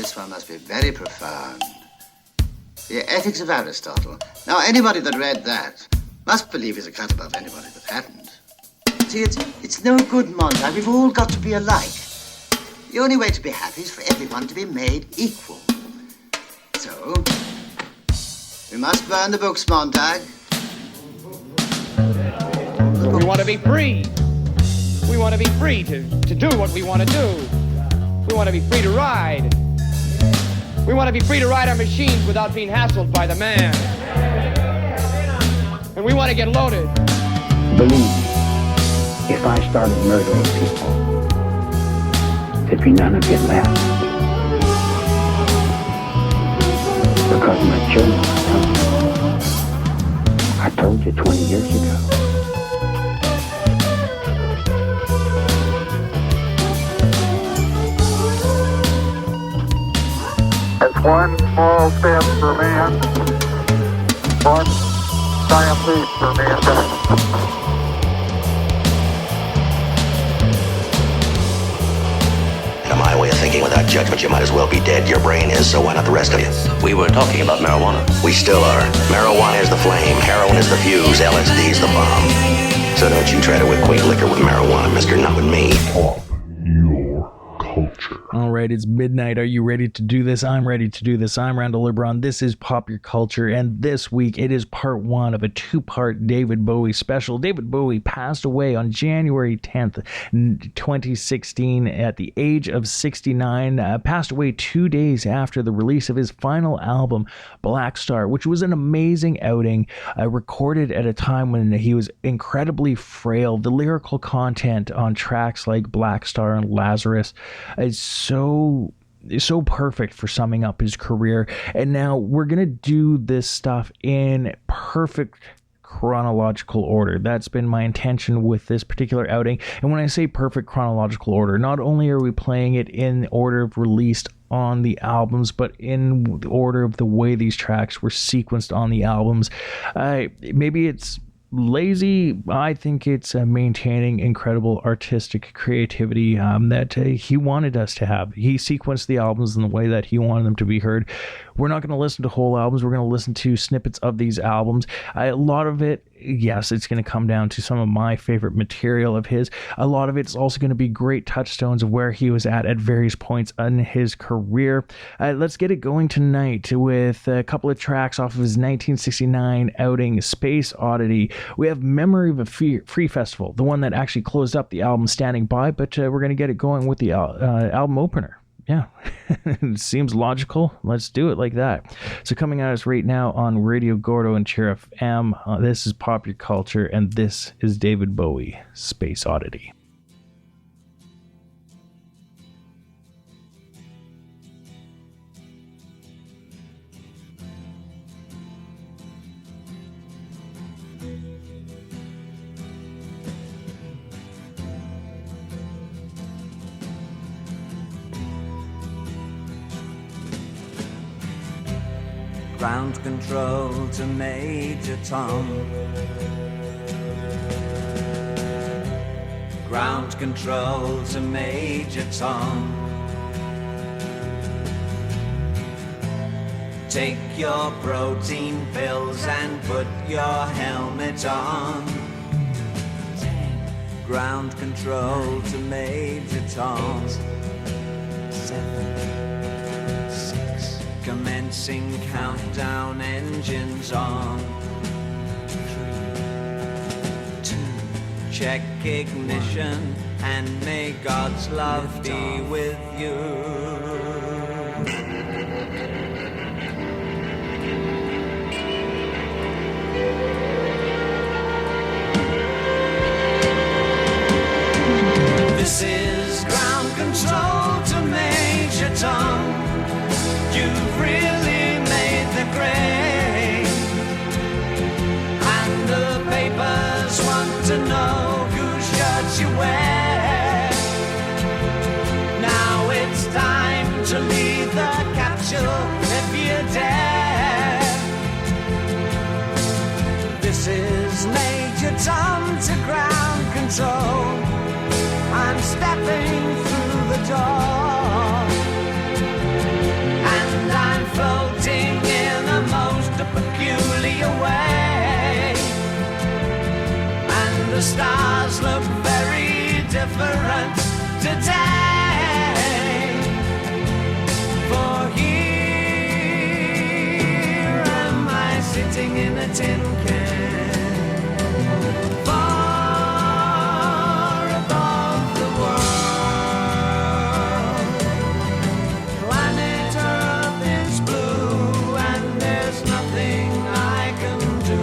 this one must be very profound. The Ethics of Aristotle. Now, anybody that read that must believe he's a cut above anybody that hadn't. See, it's no good, Montag. We've all got to be alike. The only way to be happy is for everyone to be made equal. So, we must burn the books, Montag. We want to be free. We want to be free to do what we want to do. We want to be free to ride. We want to be free to ride our machines without being hassled by the man. And we want to get loaded. Believe me, if I started murdering people, there'd be none of you left. Because my children are coming. I told you 20 years ago. It's one small step for man, one giant leap for mankind. To my way of thinking, without judgment, you might as well be dead. Your brain is, so why not the rest of you? We were talking about marijuana. We still are. Marijuana is the flame, heroin is the fuse, LSD is the bomb. So don't you try to equate liquor with marijuana, mister, not with me. Your culture. All right, it's midnight. Are you ready to do this? I'm ready to do this. I'm Randall LeBron. This is Pop Your Culture, and this week it is part one of a two-part David Bowie special. David Bowie passed away on January 10th, 2016 at the age of 69. Passed away 2 days after the release of his final album, Black Star, which was an amazing outing, recorded at a time when he was incredibly frail. The lyrical content on tracks like Black Star and Lazarus is so perfect for summing up his career. And now we're gonna do this stuff in perfect chronological order. That's been my intention with this particular outing. And when I say perfect chronological order, not only are we playing it in order of released on the albums, but in the order of the way these tracks were sequenced on the albums. Maybe it's lazy. I think it's maintaining incredible artistic creativity that he wanted us to have. He sequenced the albums in the way that he wanted them to be heard. We're not going to listen to whole albums. We're going to listen to snippets of these albums. A lot of it, yes, it's going to come down to some of my favorite material of his. A lot of it's also going to be great touchstones of where he was at various points in his career. Let's get it going tonight with a couple of tracks off of his 1969 outing, Space Oddity. We have Memory of a Free Festival, the one that actually closed up the album, Standing By, but we're going to get it going with the album opener. Yeah, it seems logical. Let's do it like that. So coming at us right now on Radio Gordo and Cheer FM, this is Pop Your Culture, and this is David Bowie, Space Oddity. Ground control to Major Tom. Ground control to Major Tom. Take your protein pills and put your helmet on. Ground control to Major Tom. 8, 7, 6. Commencing countdown, engines on. 3, 2. Check ignition and may God's love be with you. This is ground control to Major Tom. You've really made the grade, and the papers want to know whose shirts you wear. Now it's time to leave the capsule if you dare. This is Major Tom to ground control. I'm stepping through the door. the stars look very different today. For here am I sitting in a tin can, far above the world. Planet Earth is blue and there's nothing I can do.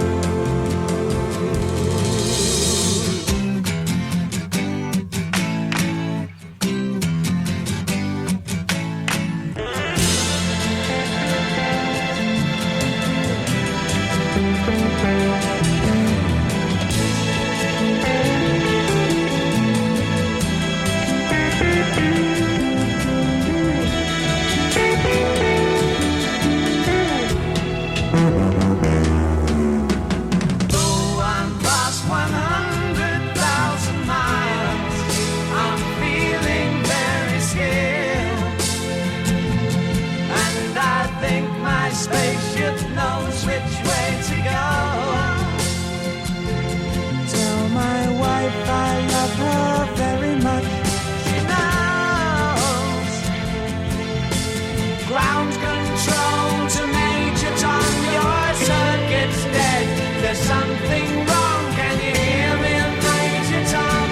Though I'm past 100,000 miles, I'm feeling very scared. And I think my spaceship knows which way to go. Tell my wife I love her very much. She knows. Ground control to Major Tom, your circuit's dead. There's something wrong. Can you hear me, Major Tom?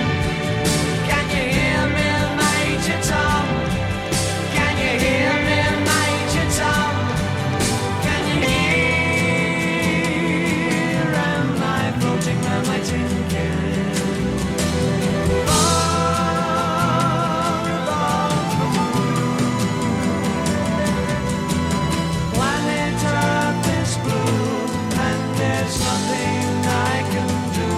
Can you hear me, Major Tom? Can you hear me, Major Tom? Can you hear? Am I floating on my tin can? Far above the moon. Planet Earth is blue, and there's nothing I can do.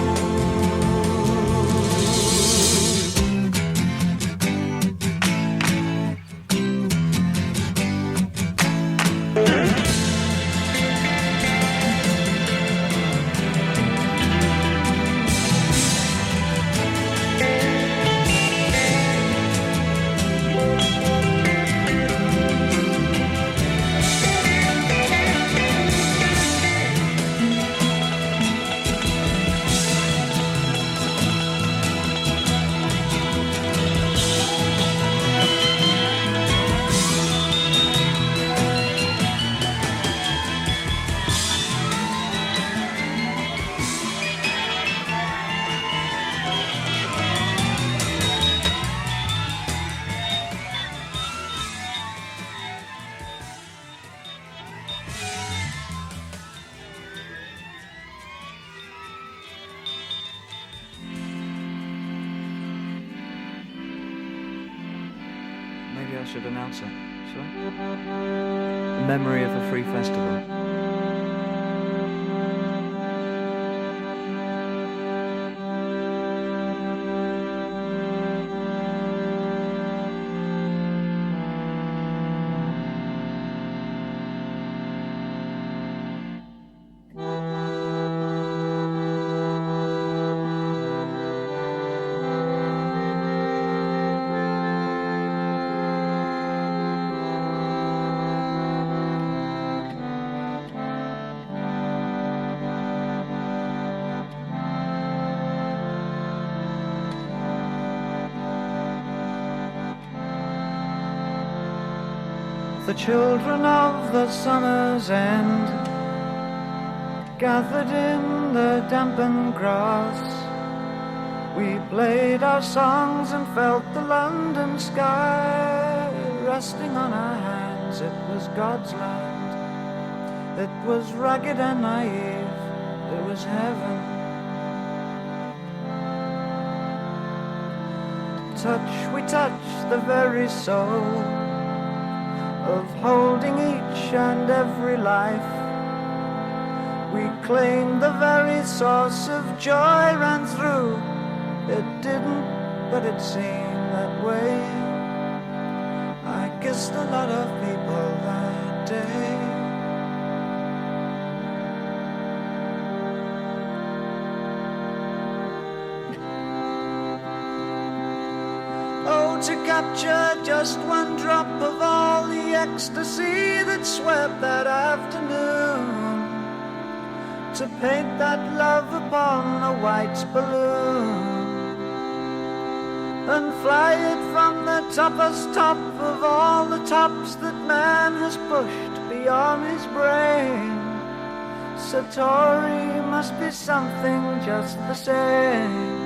Maybe I should announce it, shall I? In memory of a free festival. The children of the summer's end gathered in the dampened grass. We played our songs and felt the London sky resting on our hands. It was God's land. It was rugged and naive. It was heaven. We touched the very soul of holding each and every life. We claimed the very source of joy ran through. It didn't, but it seemed that way. I kissed a lot of people that day. Oh, to capture just one drop of all the ecstasy that swept that afternoon, to paint that love upon a white balloon and fly it from the toppest top of all the tops that man has pushed beyond his brain. Satori must be something just the same.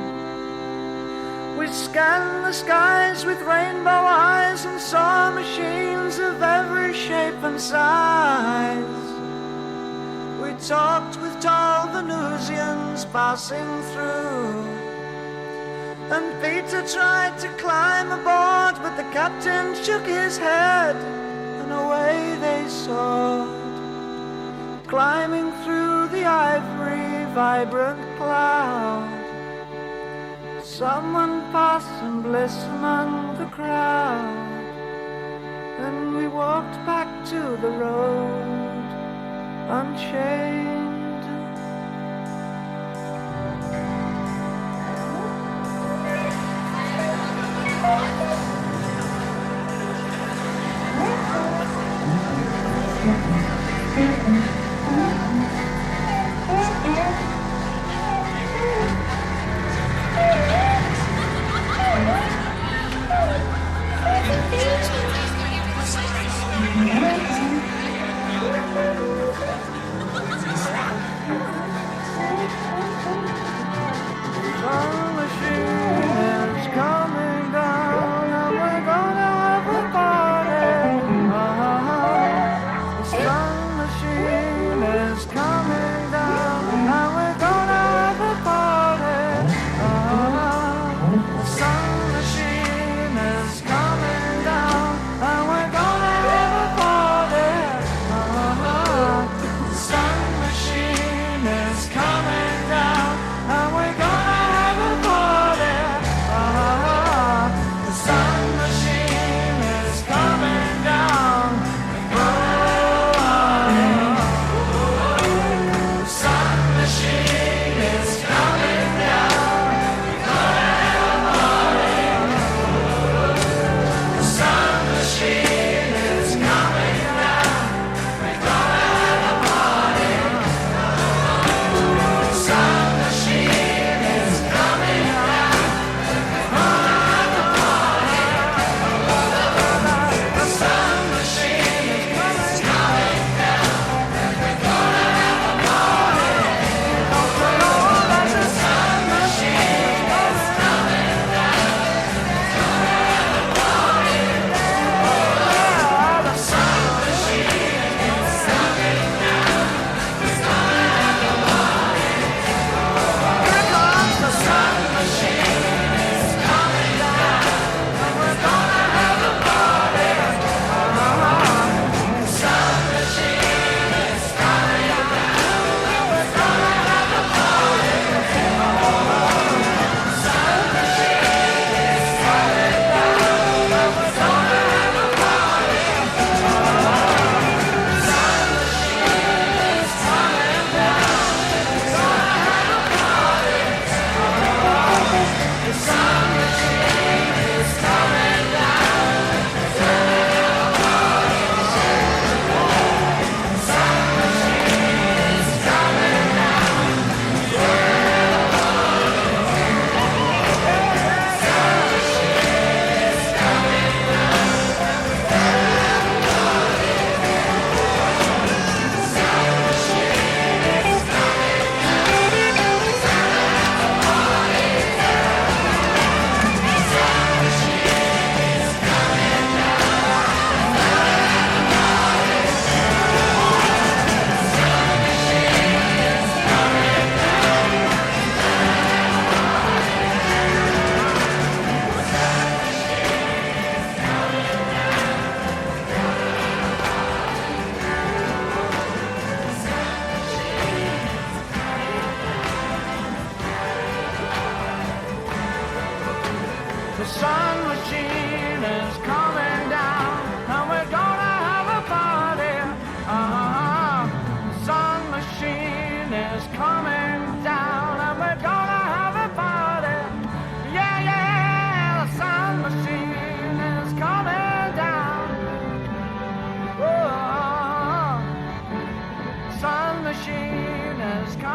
We scanned the skies with rainbow eyes and saw machines of every shape and size. We talked with tall Venusians passing through, and Peter tried to climb aboard, but the captain shook his head, and away they soared, climbing through the ivory vibrant cloud. Someone passed and bliss among the crowd, and we walked back to the road unchained. Machine is coming.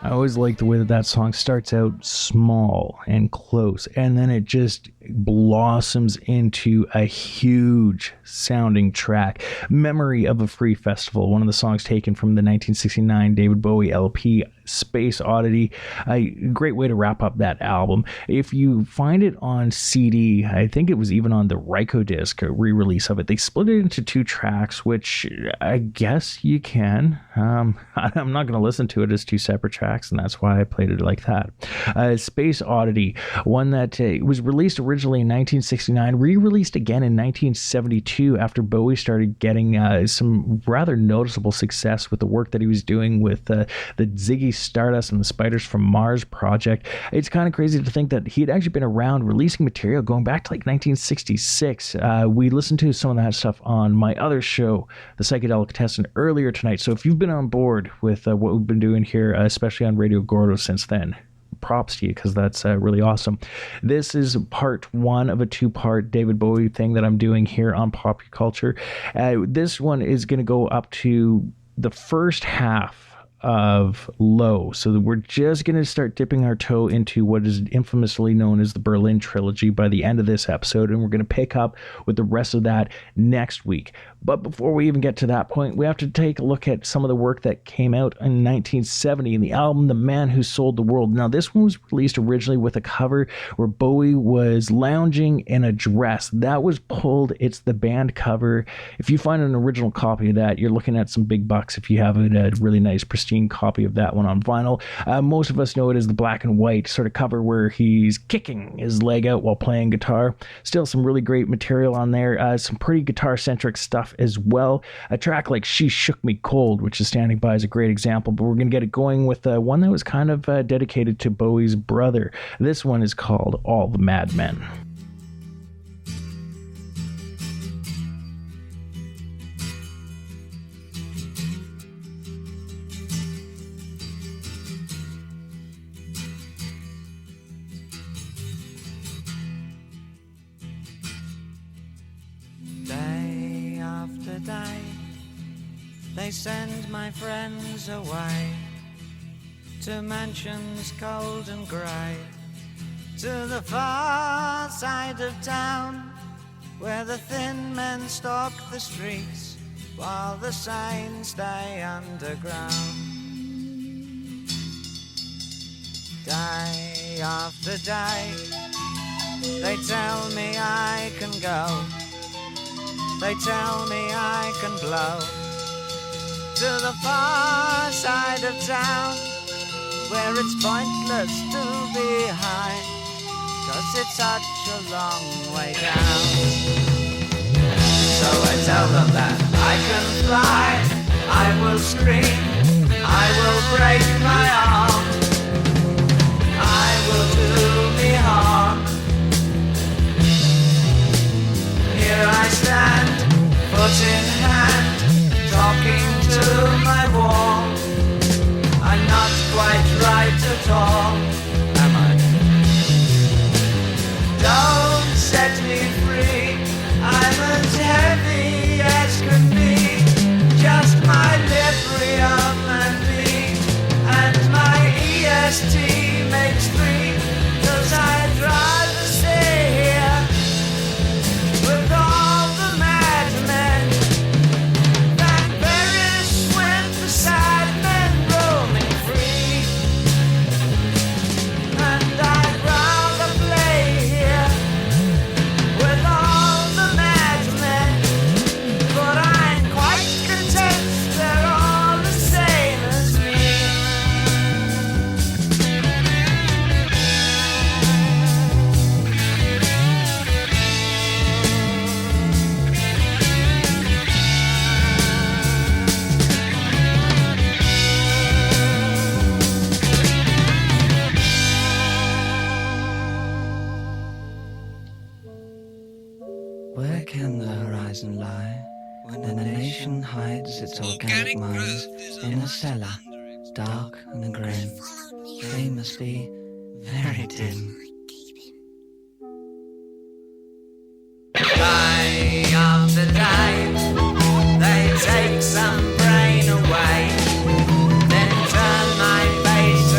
I always like the way that song starts out small and close, and then it just blossoms into a huge sounding track. Memory of a Free Festival, one of the songs taken from the 1969 David Bowie LP, Space Oddity. A great way to wrap up that album. If you find it on CD, I think it was even on the Ryko disc, a re-release of it. They split it into 2 tracks, which I guess you can. I'm not going to listen to it as 2 separate tracks, and that's why I played it like that. Space Oddity, one that was released originally in 1969, re-released again in 1972 after Bowie started getting some rather noticeable success with the work that he was doing with the Ziggy Stardust and the Spiders from Mars project. It's kind of crazy to think that he had actually been around releasing material going back to like 1966. We listened to some of that stuff on my other show, The Psychedelic Contestant, earlier tonight. So if you've been on board with what we've been doing here, especially on Radio Gordo since then, props to you, because that's really awesome. This is part 1 of a 2-part David Bowie thing that I'm doing here on Pop Culture. This one is going to go up to the first half of Low, so we're just going to start dipping our toe into what is infamously known as the Berlin Trilogy by the end of this episode, and we're going to pick up with the rest of that next week. But before we even get to that point, we have to take a look at some of the work that came out in 1970 in the album The Man Who Sold the World. Now, this one was released originally with a cover where Bowie was lounging in a dress. That was pulled. It's the band cover. If you find an original copy of that, you're looking at some big bucks if you have a really nice, pristine copy of that one on vinyl. Most of us know it as the black and white sort of cover where he's kicking his leg out while playing guitar. Still some really great material on there. Some pretty guitar-centric stuff as well. A track like She Shook Me Cold, which is standing by, is a great example, but we're going to get it going with one that was kind of dedicated to Bowie's brother. This one is called All the Madmen. Day, they send my friends away to mansions cold and grey, to the far side of town where the thin men stalk the streets while the sane stay underground. Day after day, they tell me I can go. They tell me I can blow to the far side of town where it's pointless to be high, 'cause it's such a long way down. So I tell them that I can fly, I will scream, I will break my arm, I will do me harm. Here I stand, foot in hand, talking to my wall. I'm not quite right at all, am I? Don't set me free, I'm as heavy as can be. Just my Librium and me, and my EST makes 3, 'cause I'd rather stay here with all the madmen than perish with the sad men roaming free. And I'd rather play here with all the madmen, but I'm quite content they're all the same as me. Where can the horizon lie when a nation hides its organic minds in a cellar, dark and grim? They must be very dim. Day after day, they take some brain away, then turn my face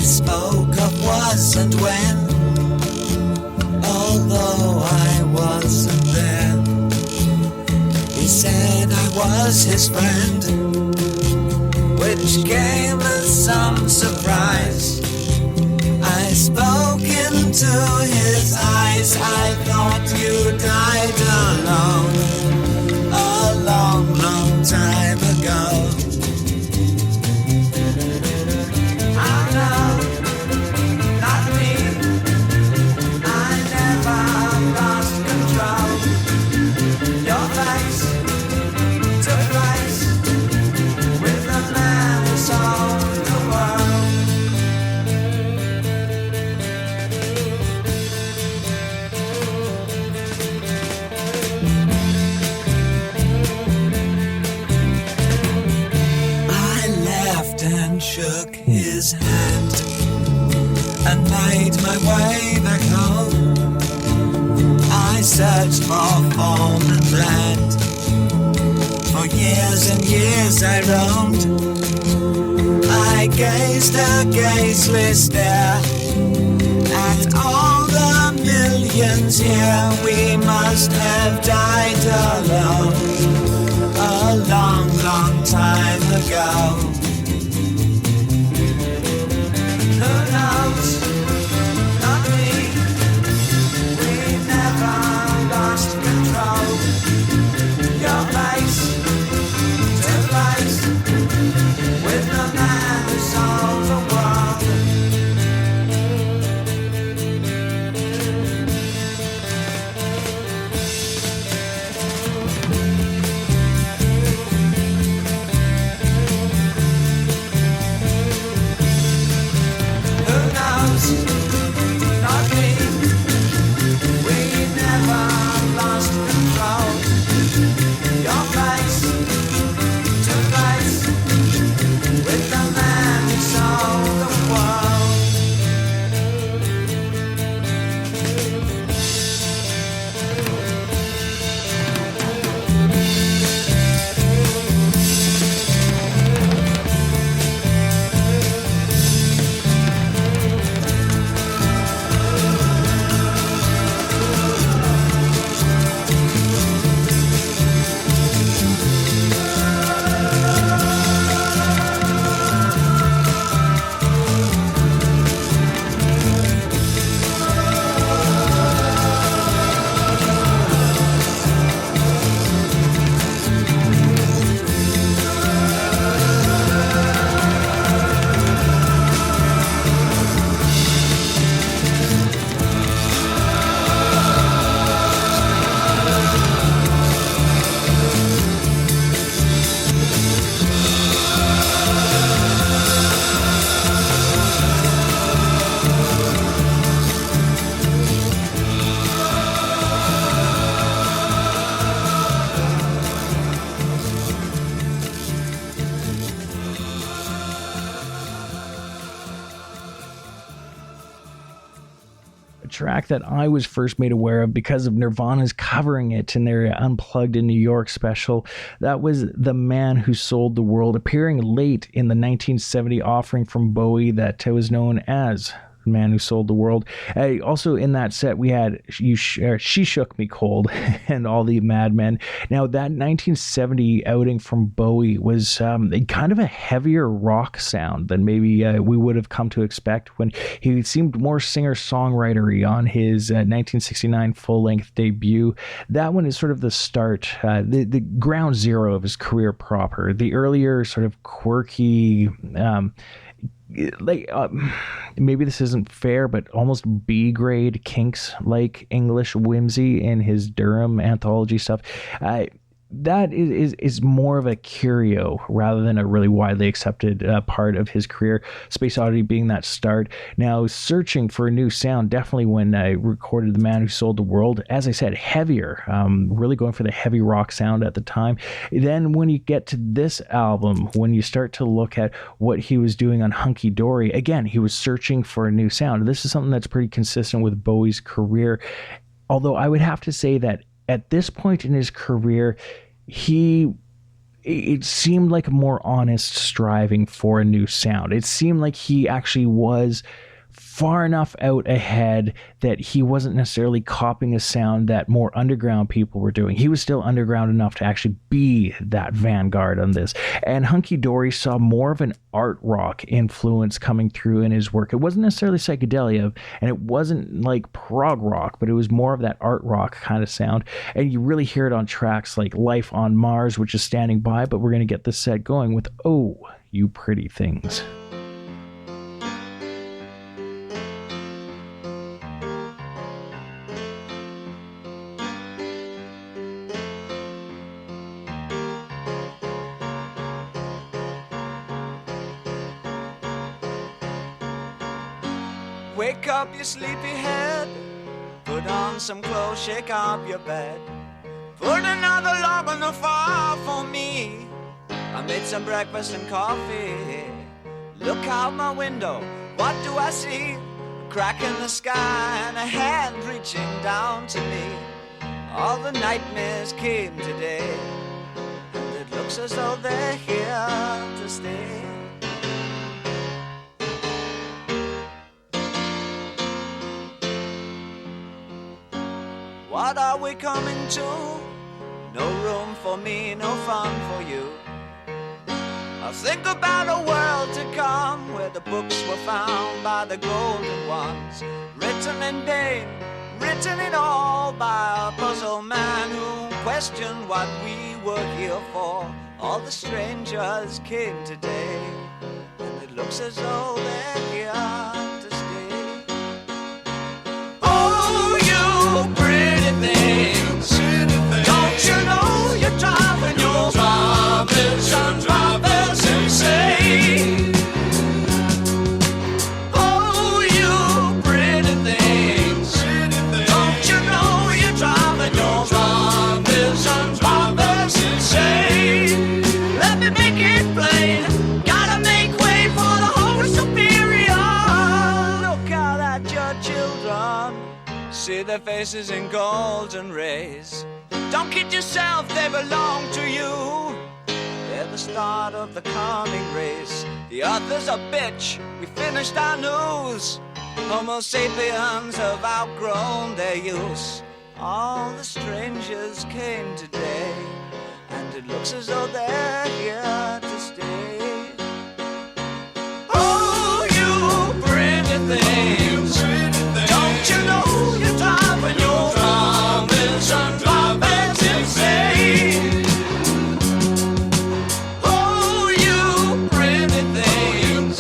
spoke of was and when, although I wasn't there. He said I was his friend, which came as some surprise. I spoke into his eyes. I thought you died alone a long, long time ago. Oh no, not me. I never lost control. Your face to face with the man who sold the world. And shook his hand and made my way back home. I searched for form and land. For years and years I roamed. I gazed a gazeless stare at all the millions here. We must have died alone a long, long time ago. Who knows? Not me. We never lost control. Your face to face with the man who sold the world. Not me. We never lost control. Your face to face with the man who sold the world. Track that I was first made aware of because of Nirvana's covering it in their Unplugged in New York special. That was The Man Who Sold the World, appearing late in the 1970 offering from Bowie that was known as The Man Who Sold the World. Also in that set we had She Shook Me Cold and All the Madmen. Now that 1970 outing from Bowie was kind of a heavier rock sound than maybe we would have come to expect, when he seemed more singer-songwritery on his 1969 full-length debut. That one is sort of the start, the ground zero of his career proper. The earlier sort of quirky, maybe this isn't fair, but almost B-grade Kinks like English whimsy in his Durham anthology stuff. That is more of a curio rather than a really widely accepted part of his career. Space Oddity being that start. Now, searching for a new sound, definitely when I recorded The Man Who Sold the World, as I said, heavier, really going for the heavy rock sound at the time. Then when you get to this album, when you start to look at what he was doing on Hunky Dory, again, he was searching for a new sound. This is something that's pretty consistent with Bowie's career. Although I would have to say that at this point in his career, he it seemed like a more honest striving for a new sound. It seemed like he actually was far enough out ahead that he wasn't necessarily copying a sound that more underground people were doing. He was still underground enough to actually be that vanguard on this. And Hunky Dory saw more of an art rock influence coming through in his work. It wasn't necessarily psychedelia, and it wasn't like prog rock, but it was more of that art rock kind of sound. And you really hear it on tracks like Life on Mars, which is standing by, but we're going to get this set going with Oh, You Pretty Things. Wake up your sleepy head, put on some clothes, shake up your bed, put another log on the fire for me. I made some breakfast and coffee. Look out my window, what do I see? A crack in the sky and a hand reaching down to me. All the nightmares came today, and it looks as though they're here to stay. What are we coming to? No room for me, no fun for you. I think about a world to come where the books were found by the golden ones, written in pain, written in all by a puzzle man who questioned what we were here for. All the strangers came today, and it looks as though they're here to stay. Oh, you pretty things, don't you know you're driving your promise and promise insane? Oh, you pretty things, don't you know you're driving your promise and promise insane? Let me make it plain, gotta make way for the whole superior. Look out at your children, see their faces in golden rays. Don't kid yourself, they belong to you. They're the start of the coming race. The author's a bitch, we finished our news. Homo sapiens have outgrown their use. All the strangers came today, and it looks as though they're here to stay. Oh, you pretty things, don't you know you're driving your promise and promise insane? Oh, you pretty things,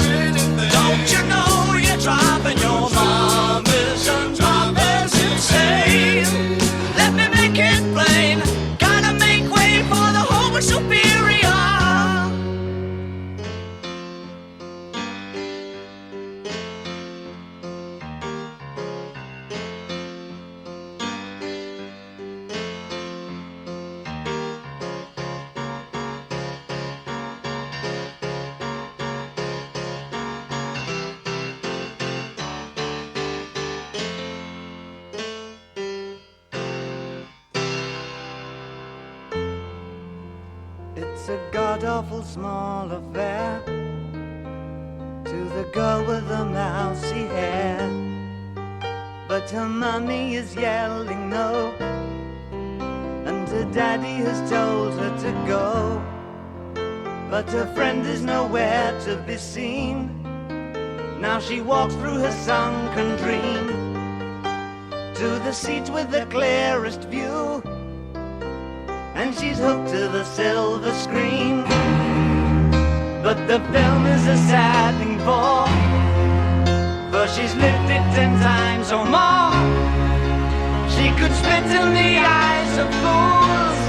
don't you know you're driving your promise and promise insane? Let me make it plain, gotta make way for the Homo superior. It's a god-awful small affair to the girl with the mousy hair, but her mummy is yelling no, and her daddy has told her to go, but her friend is nowhere to be seen. Now she walks through her sunken dream to the seat with the clearest view, and she's hooked to the silver screen. But the film is a sad thing for she's lived it 10 times or more. She could spit in the eyes of fools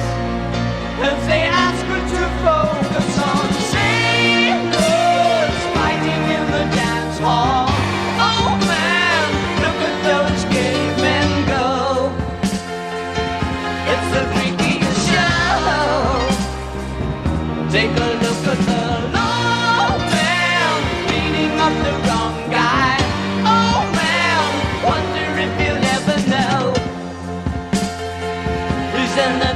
if they ask her to focus on sailors fighting in the dance hall. Oh man, look at those gay men go. It's the freakiest show. Take a look at the low man beating up the wrong guy. Oh man, wonder if you'll ever know who's in the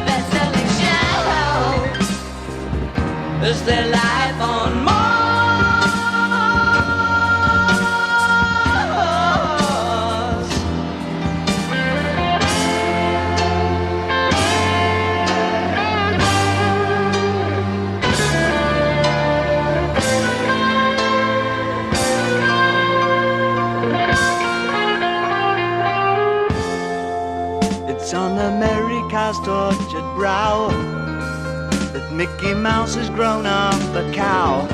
has tortured brow, that Mickey Mouse has grown up a cow.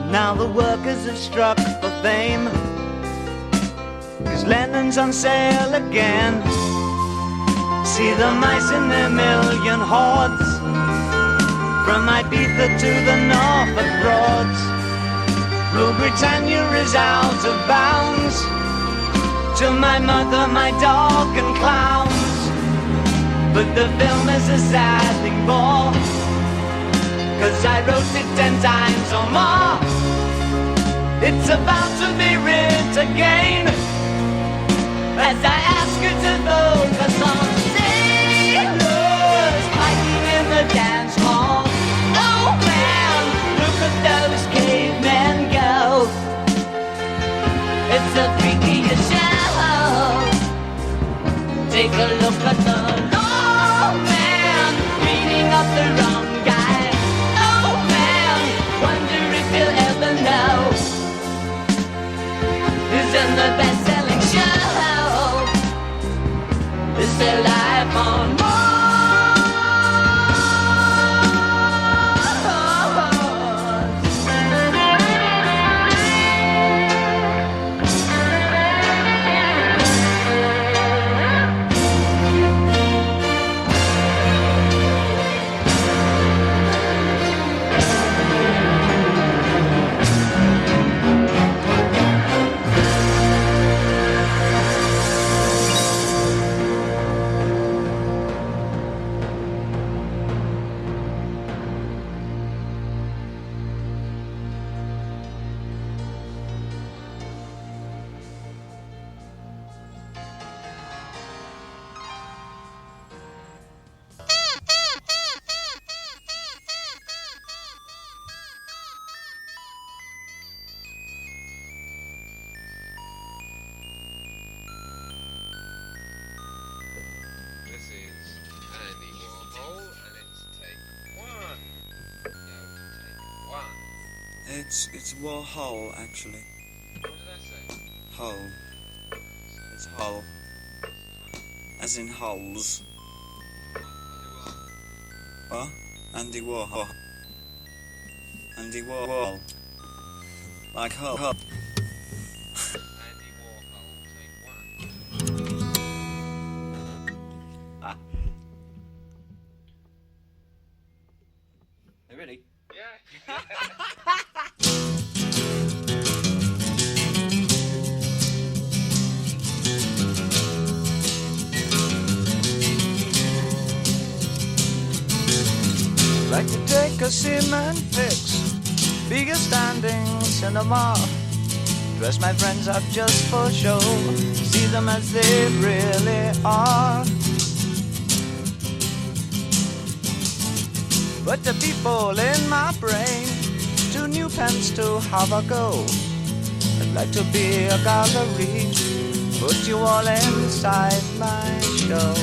Now the workers have struck for fame, 'cause Lennon's on sale again. See the mice in their million hordes, from Ibiza to the Norfolk Broads. Rule Britannia is out of bounds, to my mother, my dog and clowns. But the film is a sad thing more, 'cause I wrote it 10 times or more. It's about to be writ again, as I ask you to vote for some sailors fighting in the dance hall. Oh man, look at those cavemen go. It's a freakiest show. Take a look at the lawman beating up the wrong guy. Oh man, wonder if he'll ever know who's in the best-selling show. Is there life on Mars? It's Warhol, actually. What did I say? Hole. It's Hull. As in holes. What? Andy Warhol. Andy Warhol. Like Hull. Andy Warhol, take 1. Ah. Are you ready? Yeah. Like to take a cement fix, bigger standing cinema. Dress my friends up just for show, see them as they really are. But the people in my brain, 2 new pence to have a go. I'd like to be a gallery, put you all inside my show.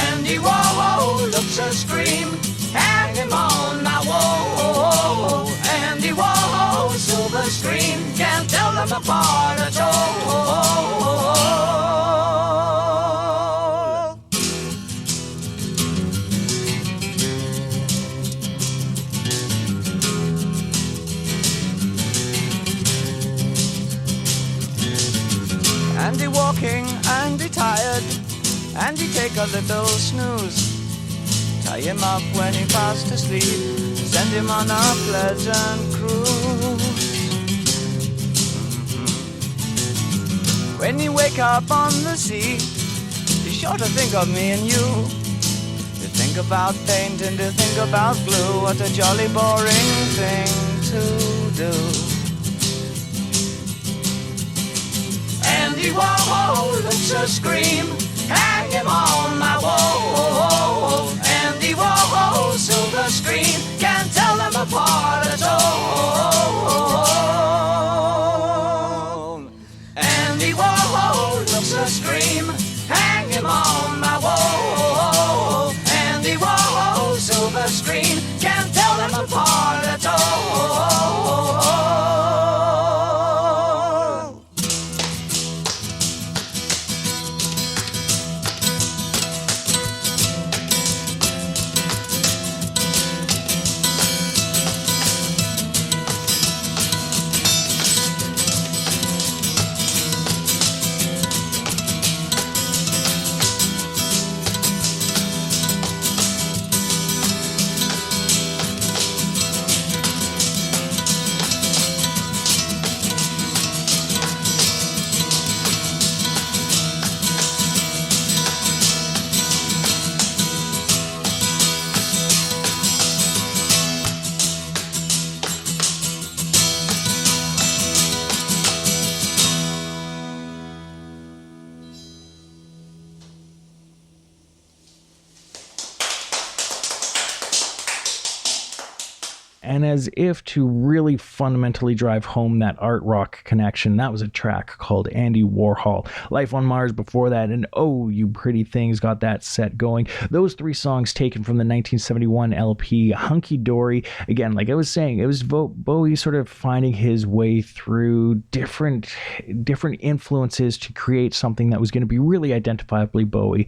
Andy Warhol looks a scream, hang him on my wall. Andy Warhol, silver screen, can't tell them apart at all. Andy walking, Andy tired, Andy take a little snooze. Tie him up when he fast asleep, send him on a pleasant cruise. When you wake up on the sea, be sure to think of me and you. To think about paint and to think about glue, what a jolly boring thing to do. Andy Warhol looks a scream, hang him on my wall. Andy Warhol, silver screen, can't tell them apart at all. Andy Warhol looks a scream, hang him on my wall. Andy Warhol, silver screen, can't tell them apart at all. And as if to really fundamentally drive home that art rock connection, that was a track called Andy Warhol. Life on Mars before that, and Oh You Pretty Things got that set going. Those three songs taken from the 1971 LP Hunky Dory. Again, like I was saying, it was Bowie sort of finding his way through different influences to create something that was going to be really identifiably Bowie.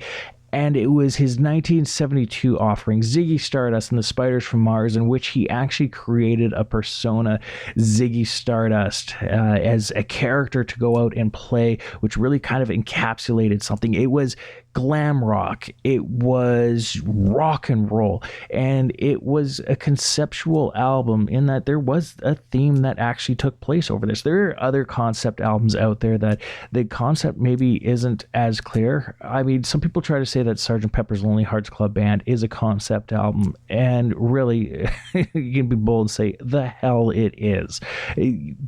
And it was his 1972 offering, Ziggy Stardust and the Spiders from Mars, in which he actually created a persona, Ziggy Stardust, as a character to go out and play, which really kind of encapsulated something. It was glam rock, it was rock and roll, and it was a conceptual album in that there was a theme that actually took place over this. There are other concept albums out there that the concept maybe isn't as clear. I mean, some people try to say that Sgt. Pepper's Lonely Hearts Club Band is a concept album, and really you can be bold and say the hell it is.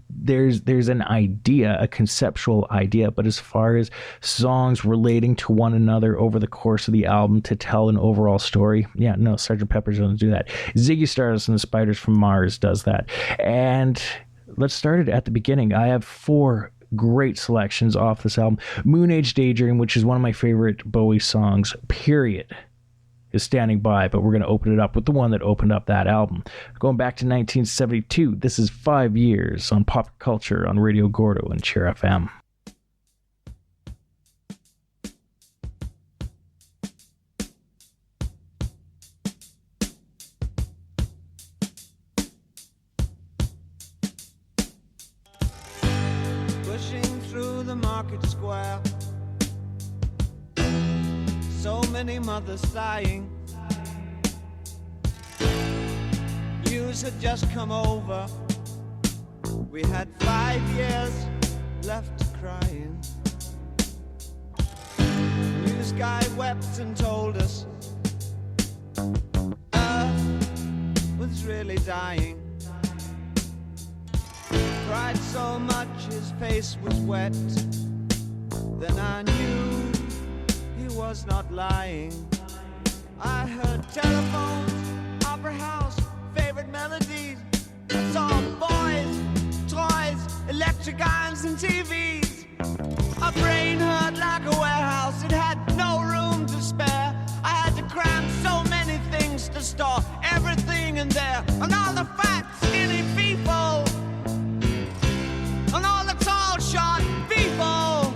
There's an idea, a conceptual idea, but as far as songs relating to one another over the course of the album to tell an overall story, yeah, no, Sgt. Pepper's doesn't do that. Ziggy Stardust and the Spiders from Mars does that. And let's start it at the beginning. I have 4 great selections off this album. Moon Age Daydream, which is one of my favorite Bowie songs, period, is standing by, but we're going to open it up with the one that opened up that album. Going back to 1972, this is 5 Years on Pop Culture on Radio Gordo and Cheer FM. Market Square, so many mothers sighing. News had just come over. We had 5 years left crying. News guy wept and told us Earth was really dying. Cried so much his face was wet. Then I knew he was not lying. I heard telephones, opera house, favorite melodies. I saw boys, toys, electric irons and TVs. My brain hurt like a warehouse, it had no room to spare. I had to cram so many things to store everything in there. And all the fat, skinny people, and all the tall, short people,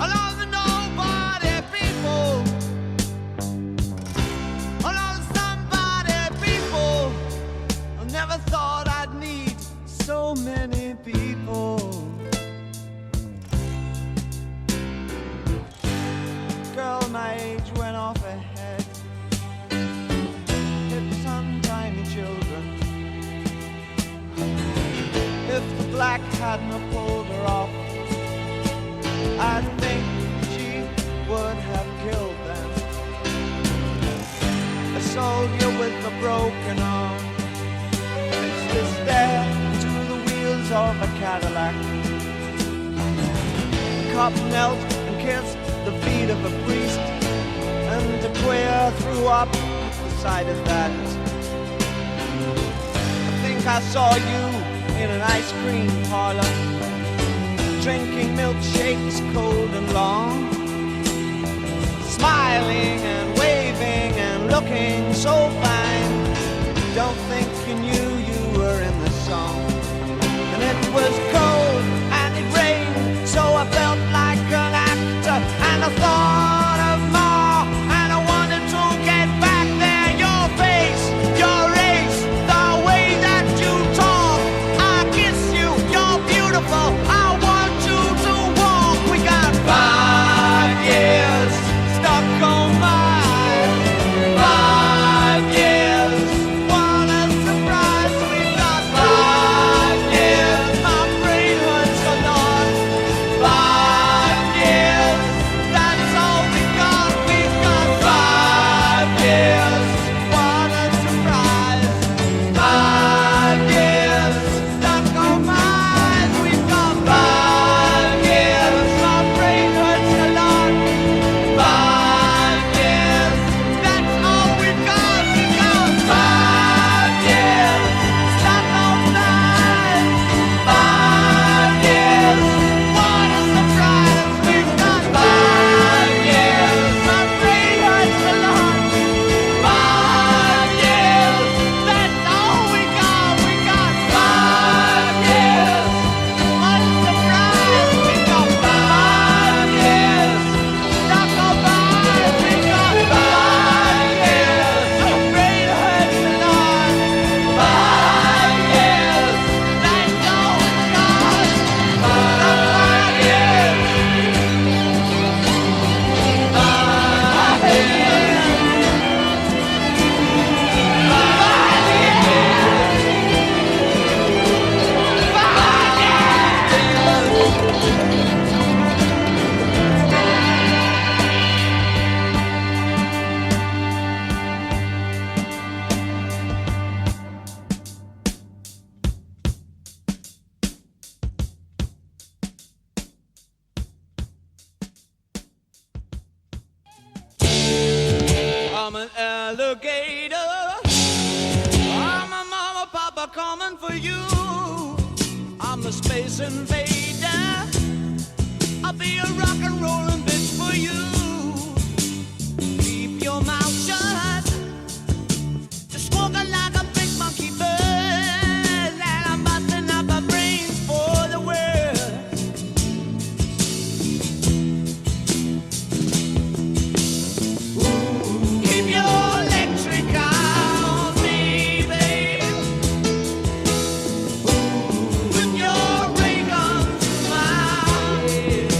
and all the nobody people, and all the somebody people. I never thought I'd need so many people. Girl my age went off ahead, hit some tiny children. If the black hadn't have pulled her off, I think she would have killed them. A soldier with a broken arm fixed his stare to the wheels of a Cadillac. The cop knelt and kissed the feet of a priest, and a queer threw up the sight of that. I think I saw you in an ice cream parlor, drinking milkshakes cold and long, smiling and waving and looking so fine. Don't think you knew you were in the song. And it was cold and it rained, so I felt like an actor, and I thought of more, and I wanted to get back there. Your face, your race, the way that you talk, I kiss you, you're beautiful, I want you to walk. We got 5 years stuck on mine, 5 years, what a surprise. alligator. I'm a mama, papa coming for you. I'm the space invader. I'll be a rock and rollin' bitch for you. Keep your mouth shut. Just walking like a big monkey bird. And I'm busting up my brains for the world. Keep your electric on me, babe. Put your ray gun to my head.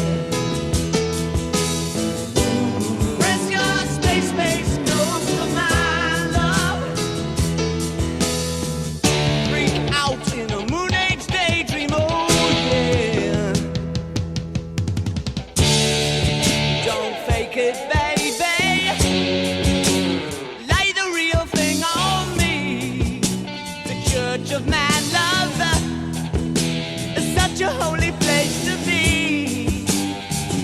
Press your space close to my love. Freak out in a moon age daydream, oh yeah. Don't fake it, baby. Lay the real thing on me. The church of mad love is such a holy place to be.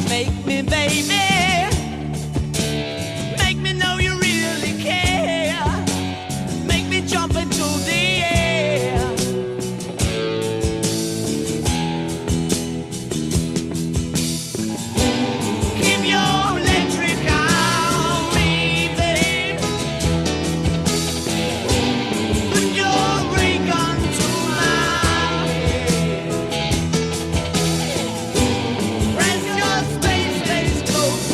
Make me, baby. Make me know you really care. Make me jump into the air. Keep your electric on me, babe. Put your ray gun to my head. Press your space close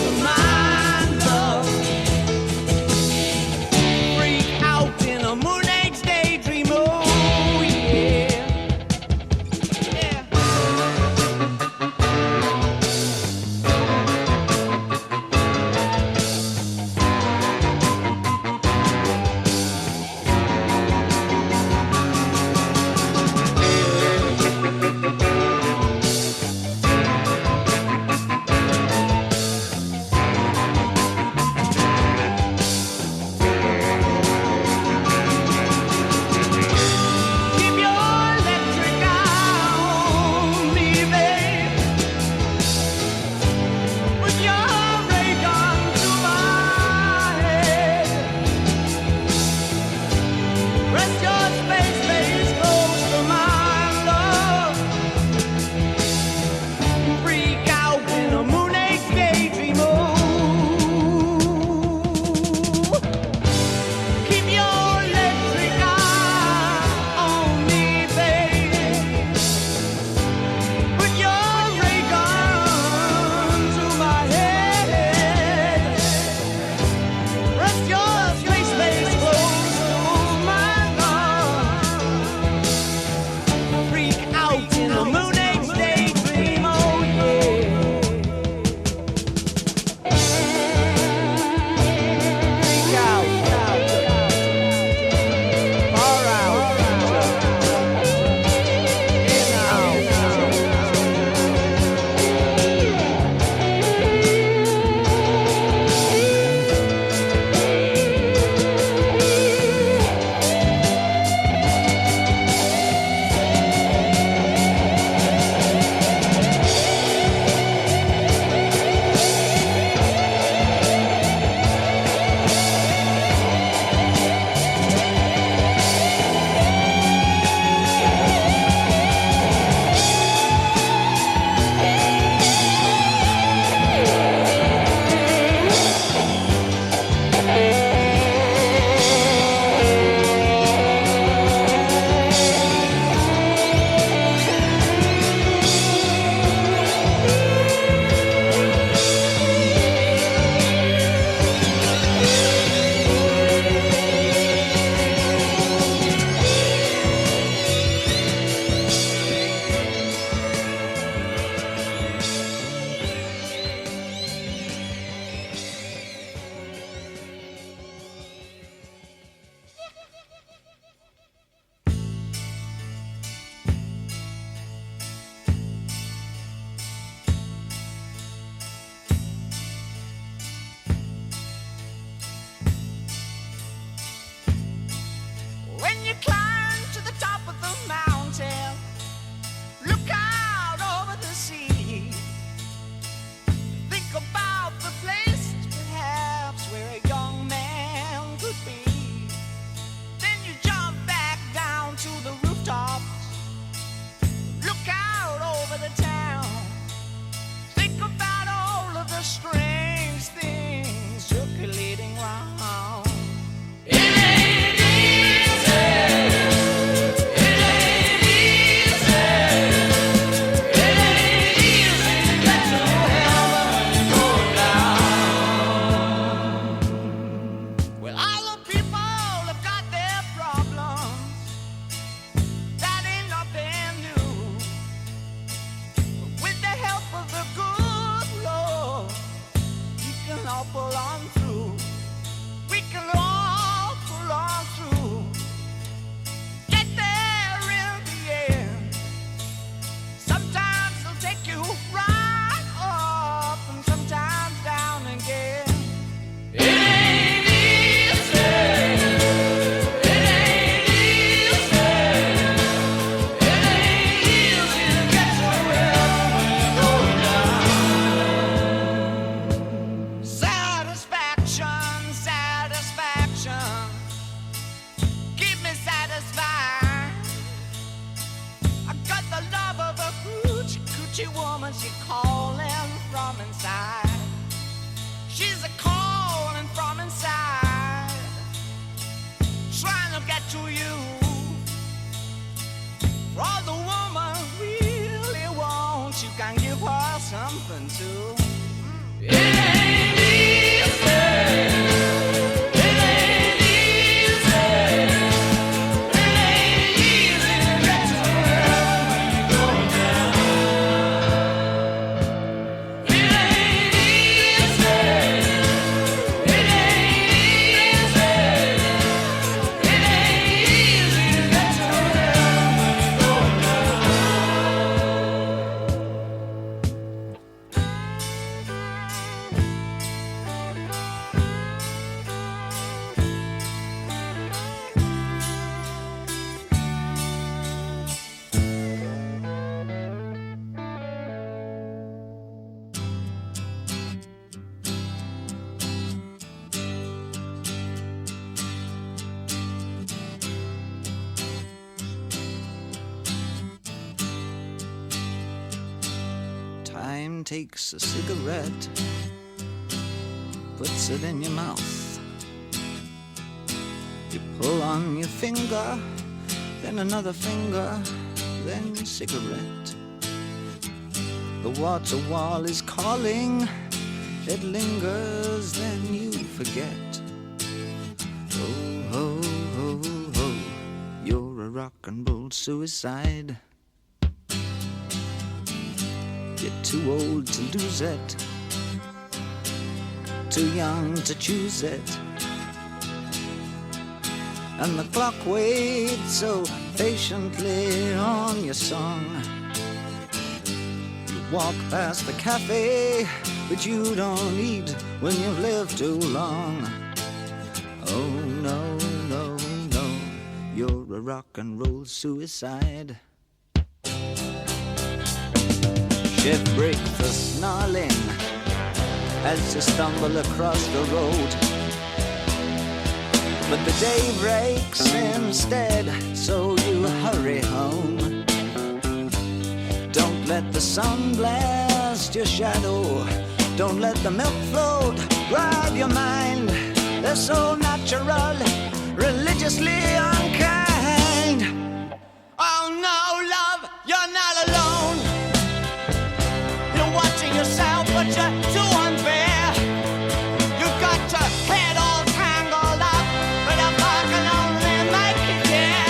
she calling from inside. She's a calling from inside, trying to get to you. For all the woman really wants, you can give her something to. It ain't easy. Time takes a cigarette, puts it in your mouth. You pull on your finger, then another finger, then cigarette. The water wall is calling, it lingers, then you forget. Oh, ho, ho, ho, you're a rock and roll suicide. You're too old to lose it, too young to choose it. And the clock waits so patiently on your song. You walk past the cafe, but you don't eat when you've lived too long. Oh no, no, no, you're a rock and roll suicide. Shift break the snarling as you stumble across the road. But the day breaks instead, so you hurry home. Don't let the sun blast your shadow. Don't let the milk float rob your mind. They're so natural, religiously unkind. Oh no, love, you're not alone. You're watching yourself, but you're too unfair. You've got your head all tangled up, but if I can only make it clear.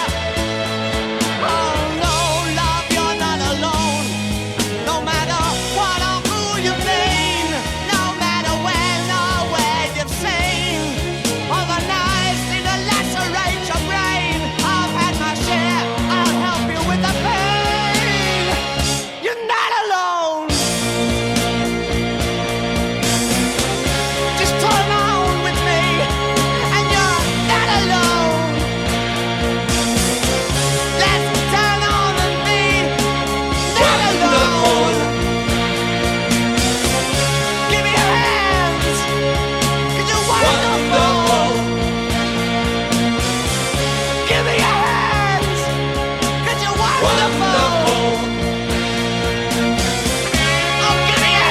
Oh no, love, you're not alone. No matter what or who you've been, no matter when or where you've seen, all the knives need to lacerate your brain. I've had my share, I'll help you with the pain. You're not alone. Just turn on with me, and you're not alone. Let's turn on and be not alone. Give me your hands, 'cause you're wonderful. Give me your hands, 'cause you're wonderful. Oh, give me your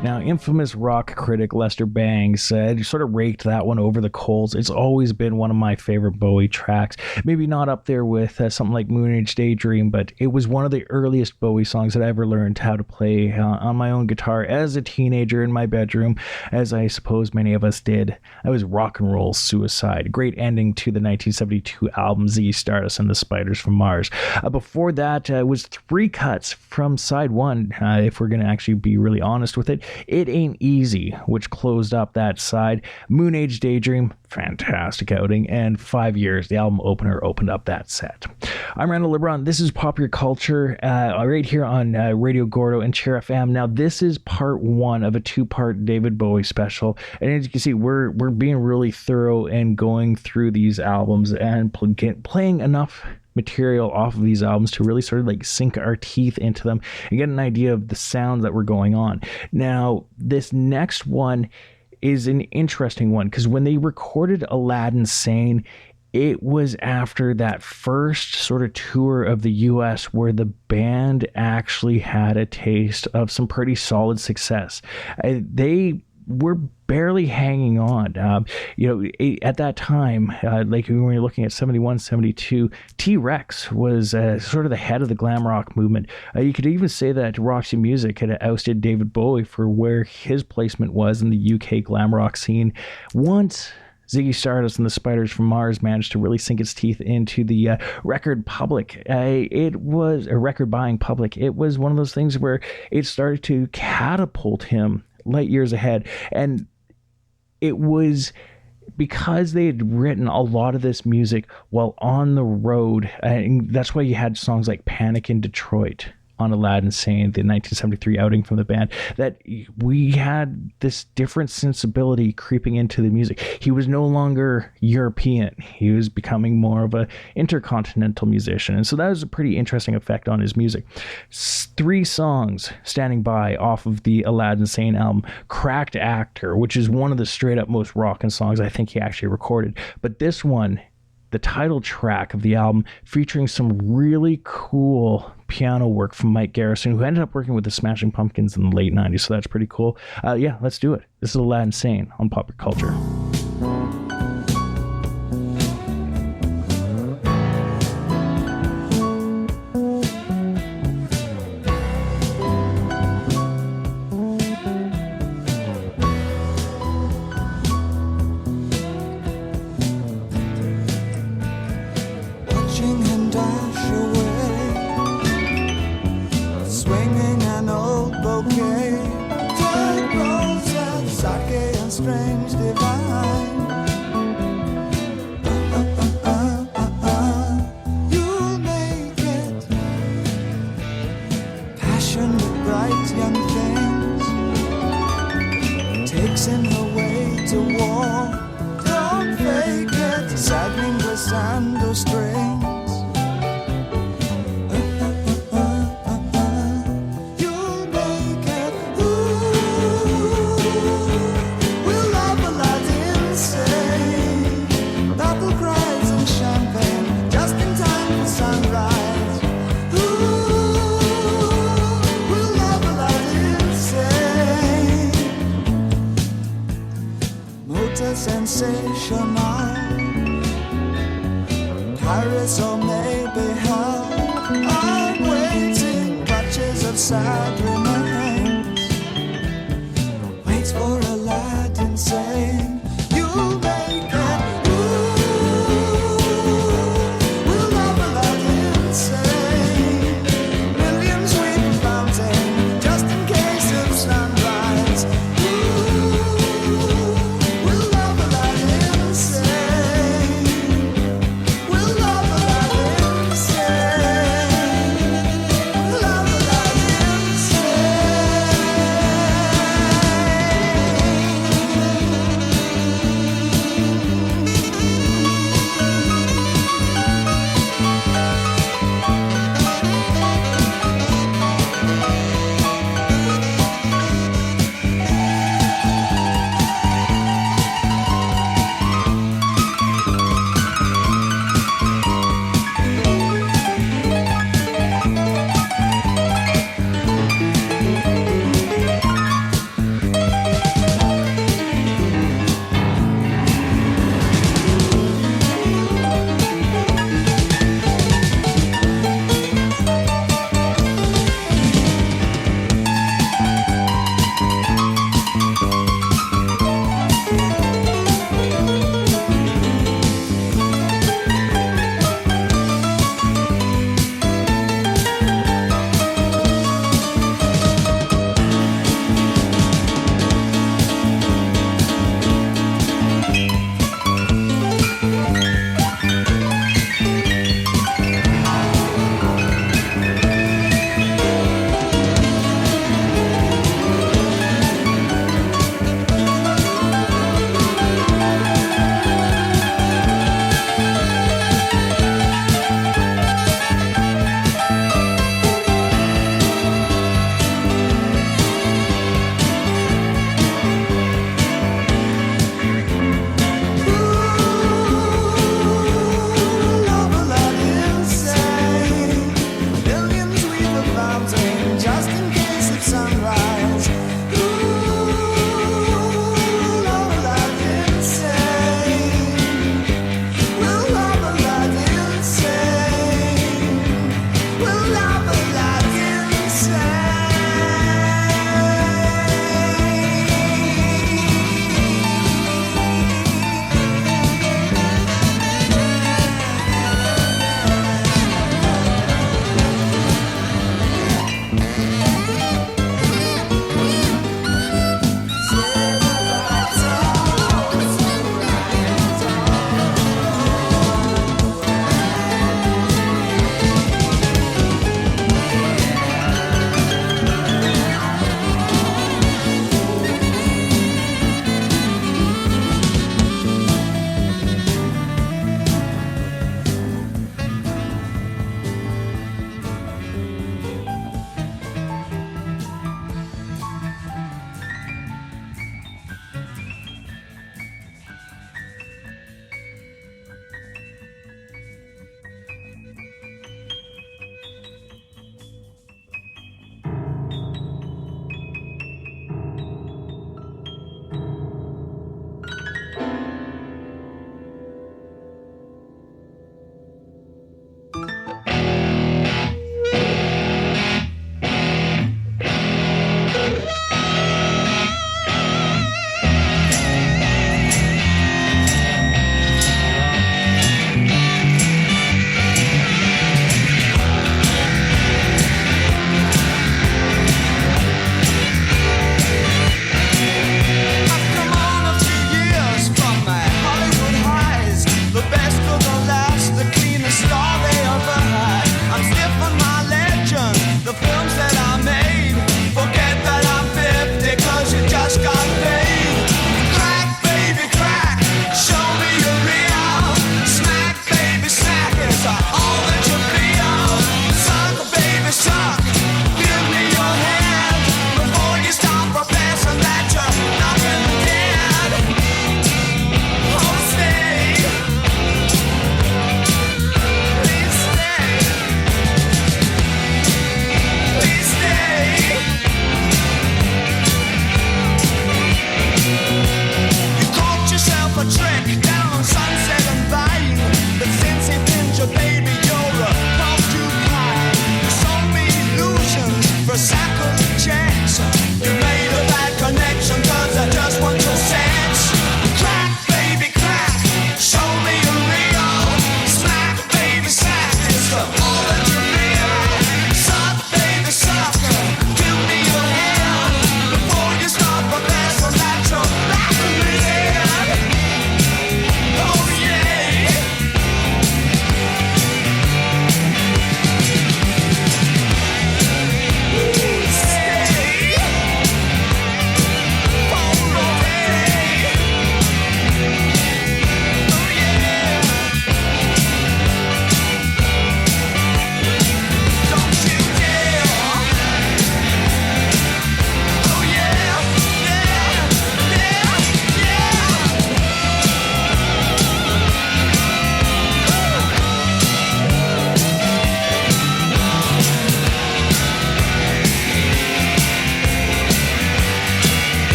Now, infamous rock critic Lester Bangs sort of raked that one over the coals. It's always been one of my favorite Bowie tracks. Maybe not up there with something like Moon Age Daydream, but it was one of the earliest Bowie songs that I ever learned how to play on my own guitar as a teenager in my bedroom, as I suppose many of us did. That was Rock and Roll Suicide. Great ending to the 1972 album Ziggy Stardust and the Spiders from Mars. Before that was three cuts from side one, if we're going to actually be really honest with it. It Ain't Easy, which closed up that side. Moon Age Daydream, fantastic outing. And 5 Years, the album opener, opened up that set. I'm Randall LeBron. This is Pop Your Culture right here on Radio Gordo and Cheer FM. Now, this is part one of a two-part David Bowie special. And as you can see, we're being really thorough and going through these albums and playing enough material off of these albums to really sort of like sink our teeth into them and get an idea of the sounds that were going on. Now, this next one is an interesting one, because when they recorded Aladdin Sane, it was after that first sort of tour of the US where the band actually had a taste of some pretty solid success. They were barely hanging on. At that time, like when we were looking at 71, 72, T-Rex was sort of the head of the glam rock movement. You could even say that Roxy Music had ousted David Bowie for where his placement was in the UK glam rock scene. Once Ziggy Stardust and the Spiders from Mars managed to really sink its teeth into the record public. It was a record buying public. It was one of those things where it started to catapult him light years ahead. And it was because they had written a lot of this music while on the road. And that's why you had songs like Panic in Detroit on Aladdin Sane, the 1973 outing from the band, that we had this different sensibility creeping into the music. He was no longer European. He was becoming more of a intercontinental musician. And so that was a pretty interesting effect on his music. 3 songs standing by off of the Aladdin Sane album. Cracked Actor, which is one of the straight up most rockin' songs I think he actually recorded. But this one, the title track of the album, featuring some really cool piano work from Mike Garrison, who ended up working with the Smashing Pumpkins in the late 90s, so that's pretty cool. Yeah, let's do it. This is Aladdin Sane on Popular Culture. Watching him dash away, swinging an old bouquet, dead roses, sake and strange divine. You'll make it. Passion with bright young things takes him away to war. Don't fake it, sagging the sandal strings. You'll make it. We'll love Aladdin Sane. Battle cries and champagne, just in time for sunrise. We'll love Aladdin Sane. Motor sensational. Paris or maybe hell. I'm waiting, clutches of sad remains. Waits for Aladdin Sane. You'll make it. We'll love Aladdin Sane. William Sweet Fountain, just in case of sunrise. We'll love Aladdin Sane. We'll love Aladdin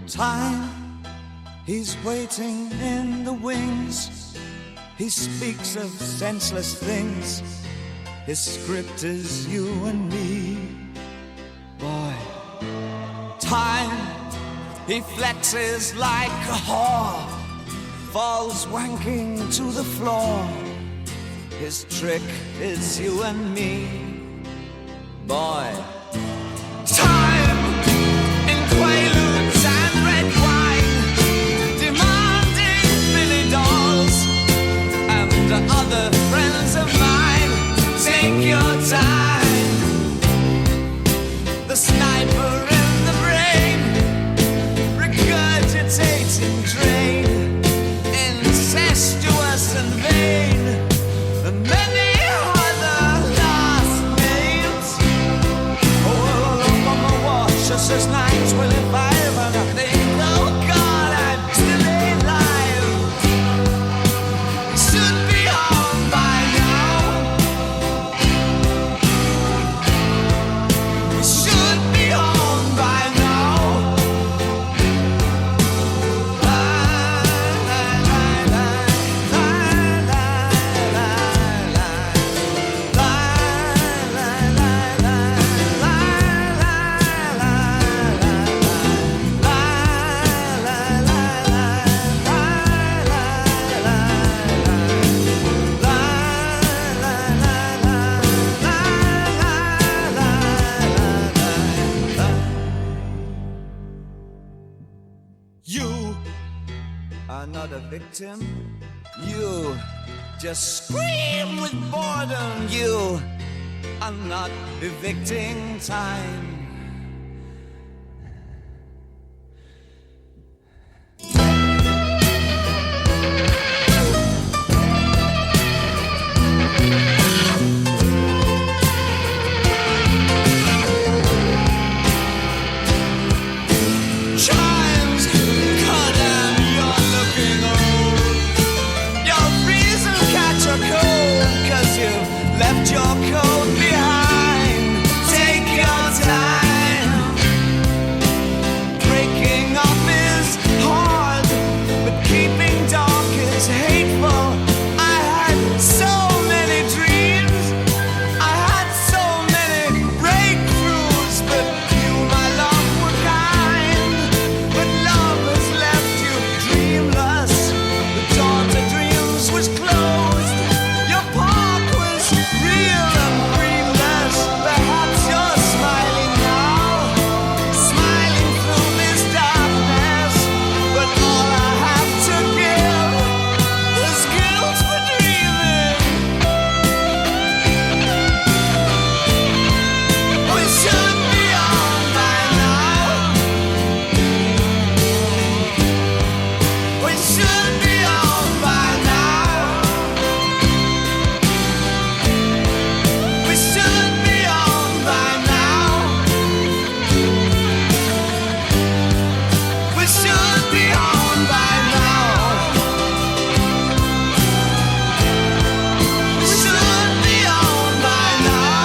Time, he's waiting in the wings. He speaks of senseless things. His script is you and me. Boy, time, he flexes like a whore, falls wanking to the floor. His trick is you and me. Boy, time, in quaaludes and red wine, demanding Billy dolls and other friends of mine. Take your time. The sniper in the brain, regurgitating drain, incestuous and vain, and many other last names. Oh, look on my watch, just as nights will in five, and I think, oh God, I'm still alive. It should be on by now. It should be on by now. La la la la la la la la la You are not a victim. You just scream with boredom. You are not evicting time. Chimes cut and you're looking old. You're freezing, catch a cold, 'cause you've left your coat behind. Take your time. Breaking up is hard, but keeping dark is hateful. I had so many dreams, I had so many breakthroughs, but you, my love, were kind. But love has left you dreamless. The door to dreams was closed. Your park was real and greenless. Perhaps you're smiling now, smiling through this darkness. But all I have to give is guilt for dreaming. We should be on by now. We should be on by now. We should be on by now. We should be on by now. We should be on by now.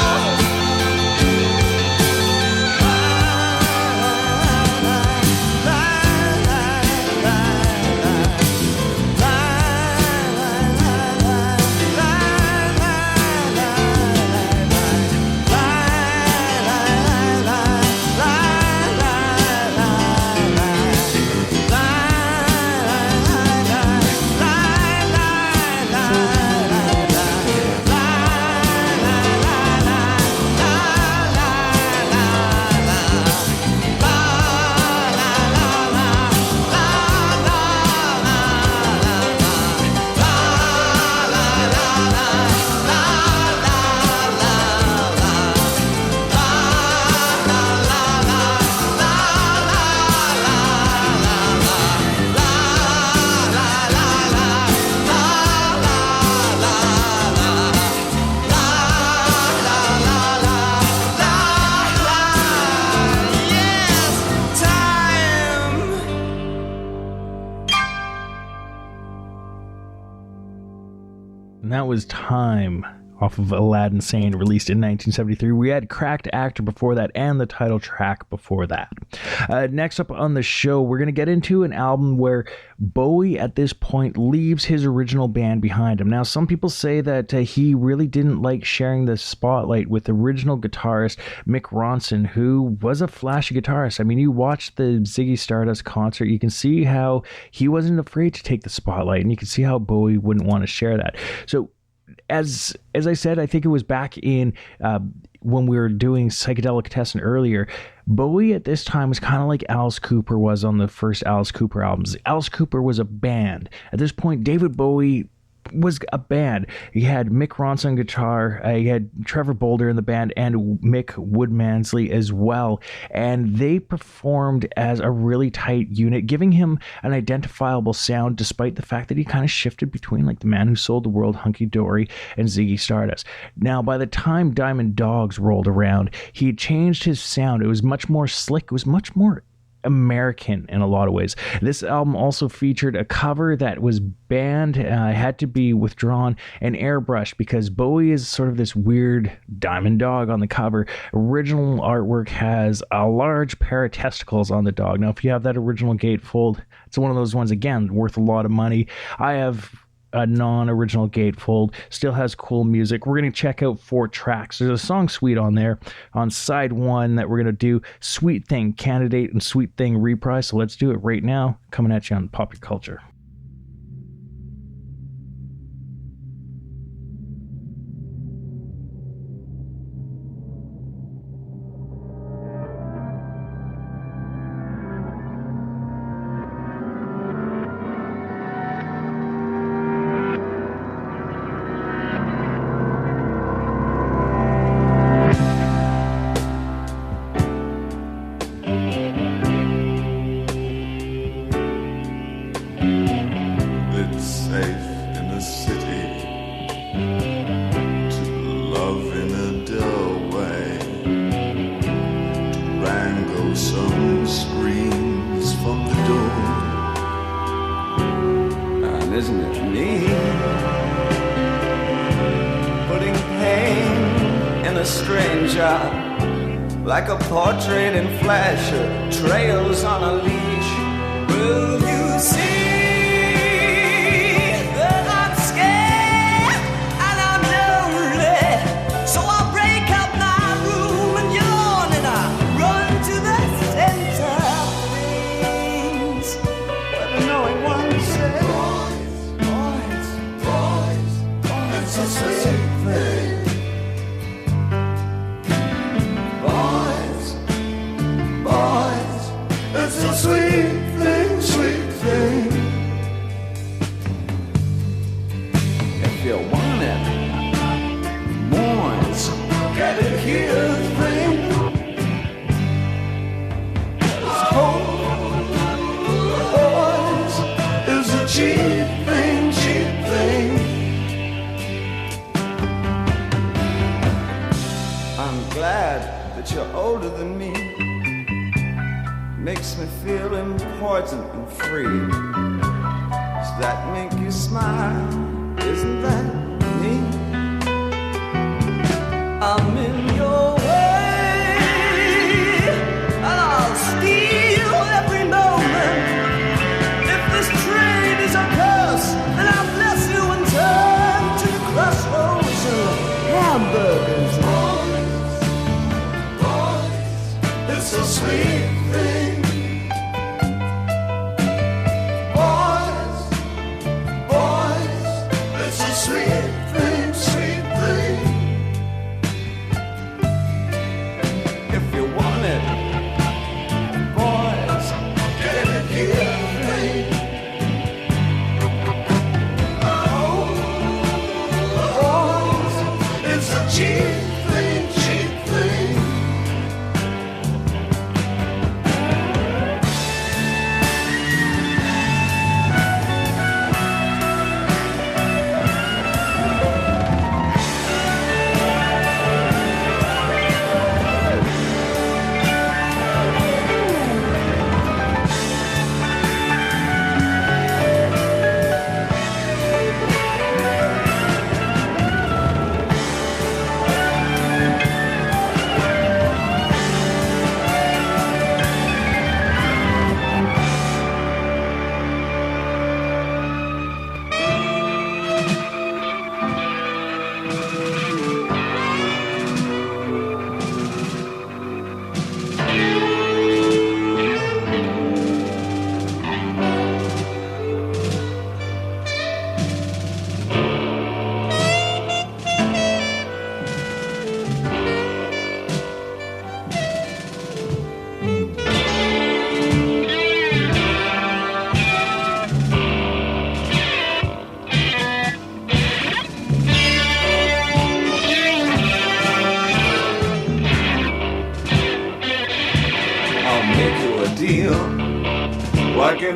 Yes, time. And that was Time, off of Aladdin Sane, released in 1973. We had Cracked Actor before that, and the title track before that. Next up on the show, we're going to get into an album where Bowie at this point leaves his original band behind him. Now, some people say that he really didn't like sharing the spotlight with original guitarist Mick Ronson, who was a flashy guitarist. I mean, you watch the Ziggy Stardust concert, you can see how he wasn't afraid to take the spotlight, and you can see how Bowie wouldn't want to share that. So as I said, I think it was back in when we were doing Psychedelic Tessin earlier, Bowie at this time was kind of like Alice Cooper was on the first Alice Cooper albums. Alice Cooper was a band. At this point, David Bowie was a band. He had Mick Ronson on guitar, he had Trevor Bolder in the band, and Mick Woodmansley as well, and they performed as a really tight unit, giving him an identifiable sound despite the fact that he kind of shifted between like the Man Who Sold the World, Hunky Dory, and Ziggy Stardust. Now, by the time Diamond Dogs rolled around, he had changed his sound. It was much more slick, it was much more American in a lot of ways. This album also featured a cover that was banned, had to be withdrawn and airbrushed because Bowie is sort of this weird diamond dog on the cover. Original artwork has a large pair of testicles on the dog. Now, if you have that original gatefold, it's one of those ones, again, worth a lot of money. I have a non-original gatefold, still has cool music. We're going to check out 4 tracks. There's a song suite on there on side 1 that we're going to do Sweet Thing Candidate and Sweet Thing Reprise. So let's do it right now, coming at you on Pop Your Culture. Like a portrait in flash, trails on a leash. Will you see that I'm scared and I'm lonely? So I break up my room and yawn and I run to the center of things. But the knowing one says, boys, it's a sweet thing. It's a sweet thing. If you want it, boys, get it here, thing. It's cold, boys, it's a cheap thing. I'm glad that you're older than me. Makes me feel important and free. Does that make you smile? Isn't that me? I'm in your way, and I'll steal every moment. If this train is a curse, then I'll bless you and turn to the crossroads of hamburgers. Boys, it's a sweet thing. Sweet thing.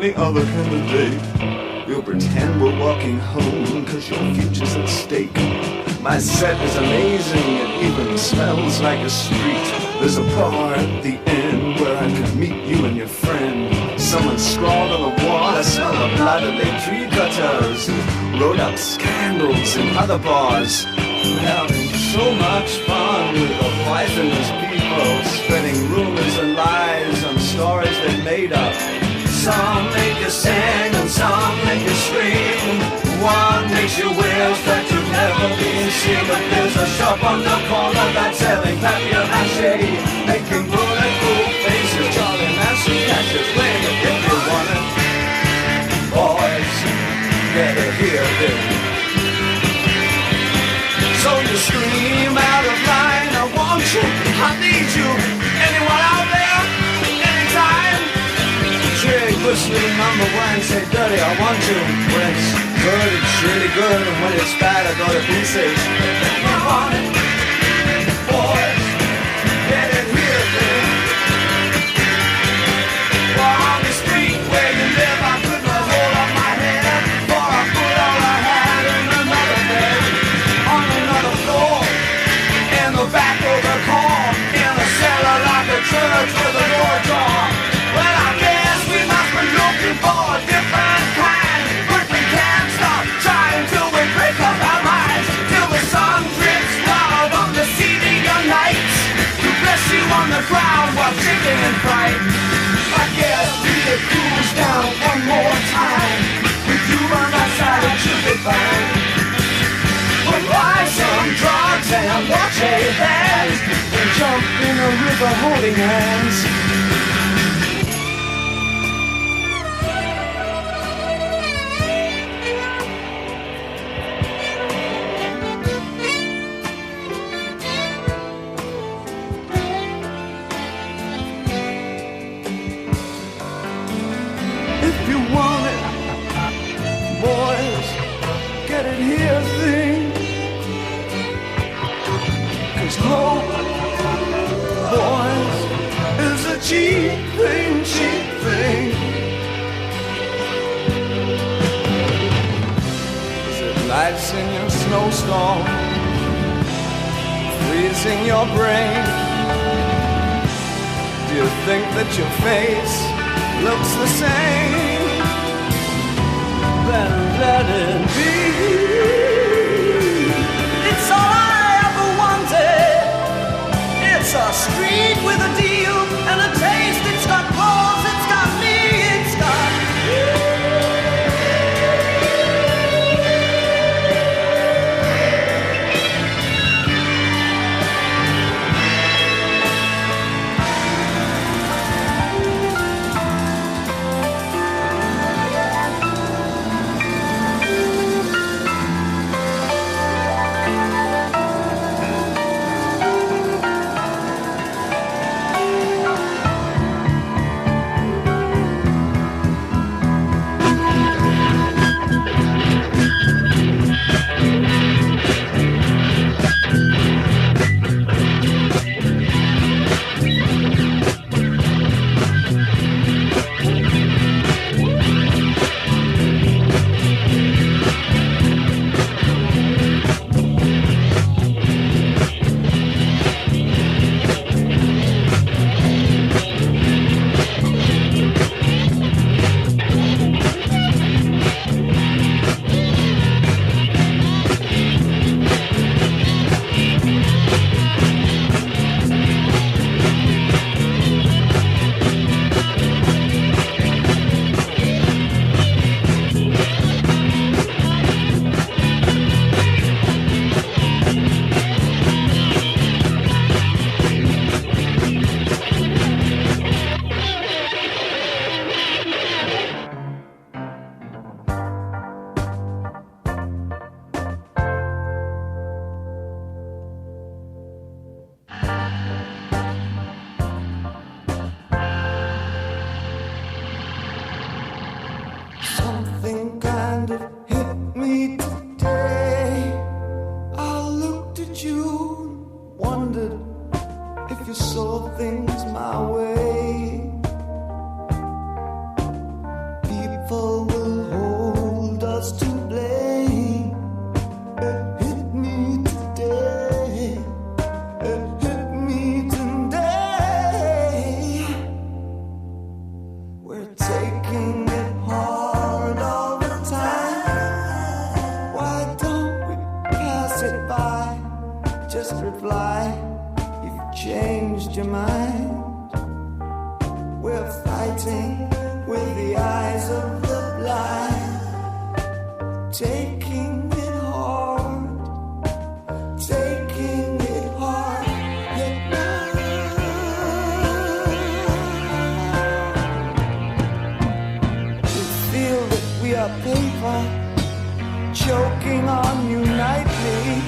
any other candidate. We'll pretend we're walking home, cause your future's at stake. My set is amazing, it even smells like a street. There's a bar at the end where I could meet you and your friend. Someone scrawled on the wall, I smell the blood of their tree cutters who wrote up scandals in other bars. We're having so much fun with the poisonous people, spreading rumors and lies on stories they made up. Some make you sing and some make you scream. One makes you wish that you've never been seen. But there's a shop on the corner that's selling papier-mâché, making bulletproof faces. Charlie Manson catches playing it if you want it. Boys, better hear this. So you scream out of line, I want you, I need you. Anyone out there? Anytime? Jig whistling on the wine, say dirty, I want you. When it's good, it's really good, and when it's bad, I go to pieces. You want it? Boys, get it here, then. Well, on the street where you live, I put my hold on my head, for I put all I had in another bed. On another floor, in the back of the car, in a cellar like a church with a door jar. Well, I guess we must be looking for a different kind, but we can't stop trying till we break up our minds, till the sun drips love on the seedier nights, to bless you on the ground while shaking in fright. I guess we could cruise down one more time, with you on my side it should be fine. We'll buy some drugs and watch a band, and jump in a river holding hands. If you want it, boys, get it here, thing. 'Cause hope, boys, is a cheap thing, cheap thing. Is it lights in your snowstorm, freezing your brain? Do you think that your face looks the same? Then let it be. It's all I ever wanted. It's a street with a deal and a taste. It's got claws, it's got me, it's got you. changed your mind. We're fighting with the eyes of the blind, taking it hard, taking it hard. Yet now we feel that we are paper, choking on you nightly.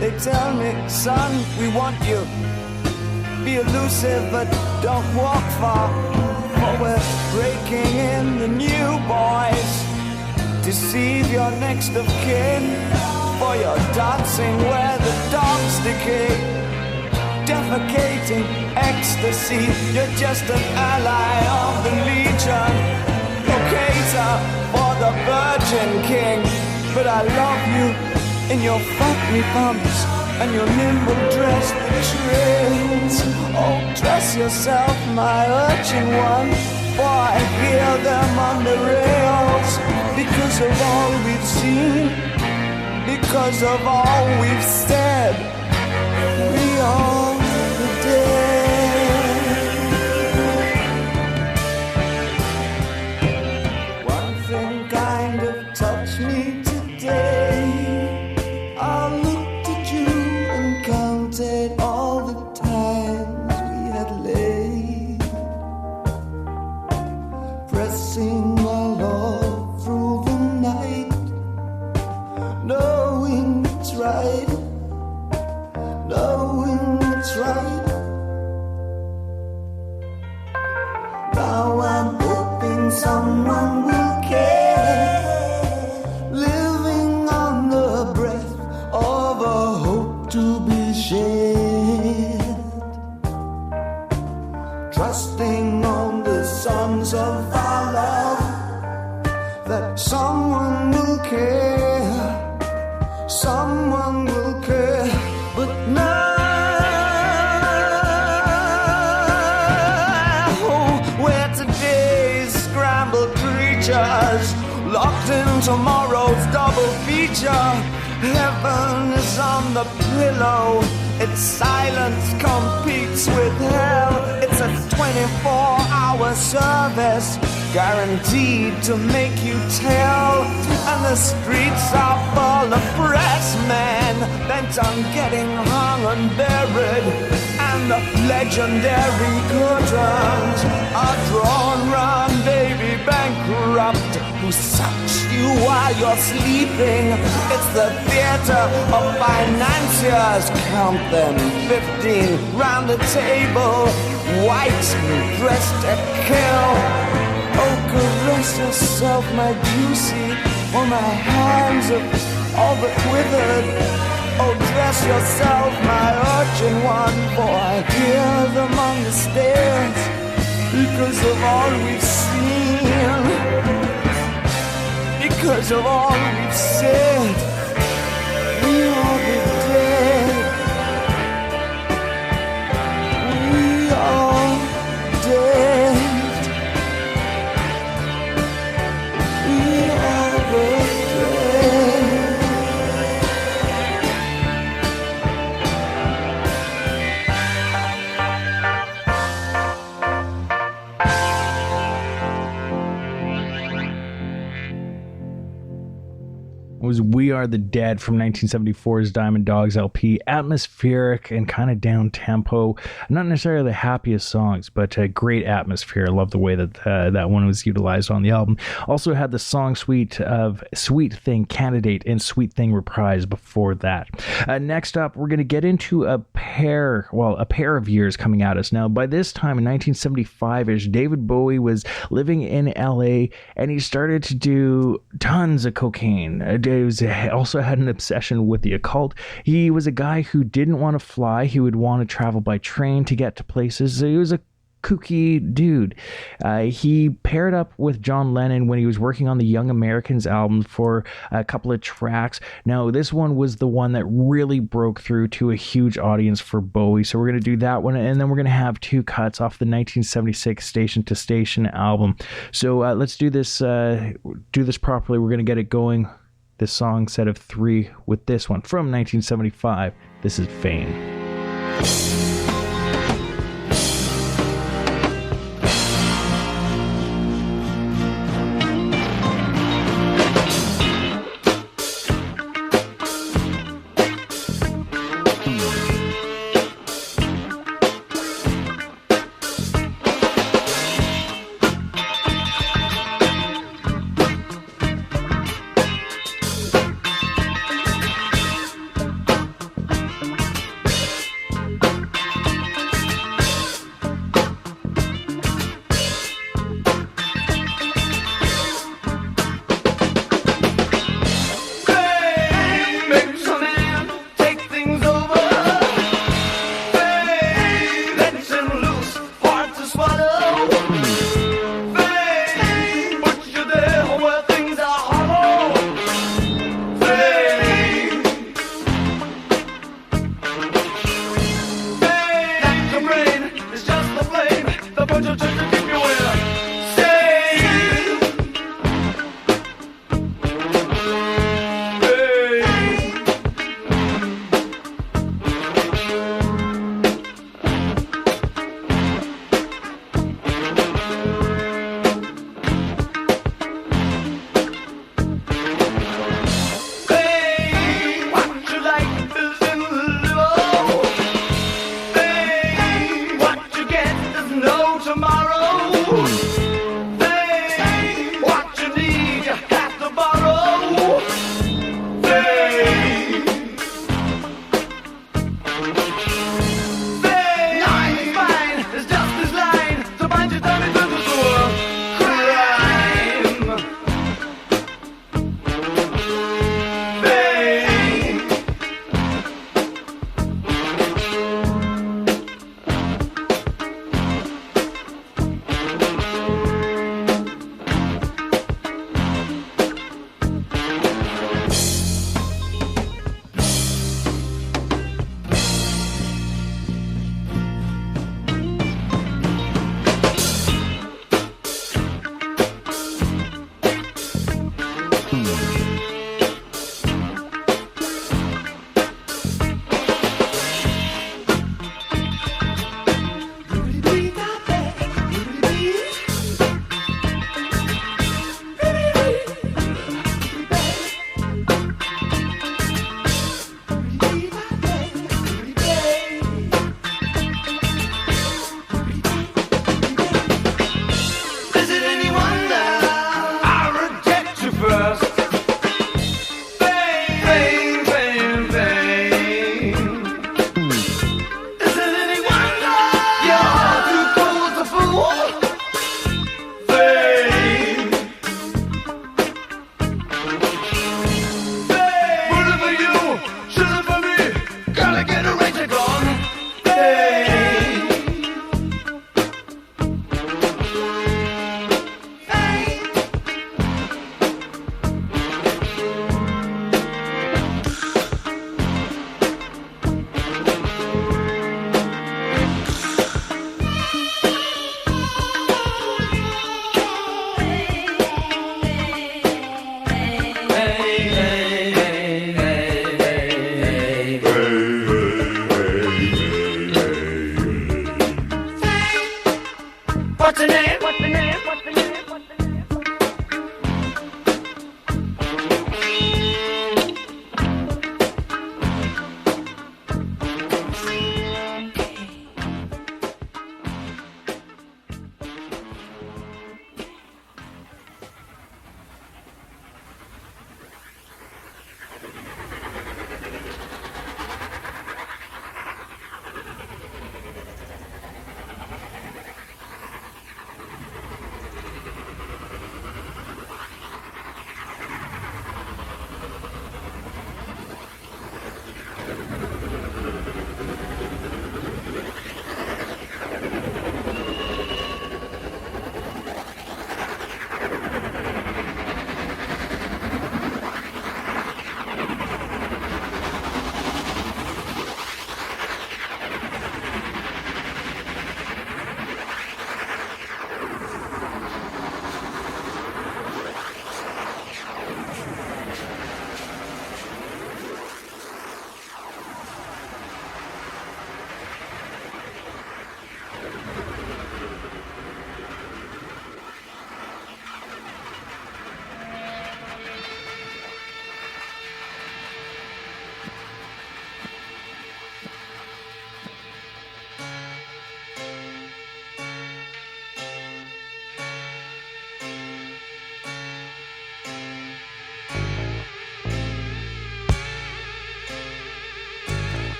They tell me, son, we want you. Be elusive, but don't walk far. For we're breaking in the new boys. Deceive your next of kin. For you're dancing where the dogs decay. Defecating ecstasy. You're just an ally of the legion. Locator for the Virgin King. But I love you in your fuck-me pumps and your nimble dress that trails. Oh, dress yourself, my urchin one, for I hear them on the rails. Because of all we've seen, because of all we've said, we are the dead. One thing kind of touched me today. I looked at you and counted all the times we had laid, pressing our love through the night, knowing it's right, knowing it's right. Now I'm hoping someone will care, living on the breath of a hope to be shared, trusting on the sons of our love that someone will care, someone will care. But now we're today's scrambled creatures, locked in tomorrow's double feature. Heaven is on the pillow, its silence competes with hell. It's a 24-hour service, guaranteed to make you tell. And the streets are full of press men, bent on getting hung and buried. And the legendary curtains are drawn round baby bankrupt, who sucks you while you're sleeping. It's the theater of financiers, count them, 15 round the table, white dressed to kill. Oh, caress yourself, my juicy, for my hands are all but withered. Oh, dress yourself, my urchin one, for I hear them on the stairs. Because of all we've seen, because of all we've said, we are the dead. We are dead. We are the dead. Was We Are the Dead from 1974's Diamond Dogs LP. Atmospheric and kind of down tempo. Not necessarily the happiest songs, but a great atmosphere. I love the way that that one was utilized on the album. Also had the song suite of Sweet Thing Candidate and Sweet Thing Reprise before that. Next up, we're going to get into a pair of years coming at us. Now, by this time in 1975-ish, David Bowie was living in LA and he started to do tons of cocaine. He also had an obsession with the occult. He was a guy who didn't want to fly. He would want to travel by train to get to places. So he was a kooky dude. He paired up with John Lennon when he was working on the Young Americans album for a couple of tracks. Now, this one was the one that really broke through to a huge audience for Bowie. So we're going to do that one, and then we're going to have two cuts off the 1976 Station to Station album. So let's do this properly. We're going to get it going. This song set of three with this one from 1975. This is Fame.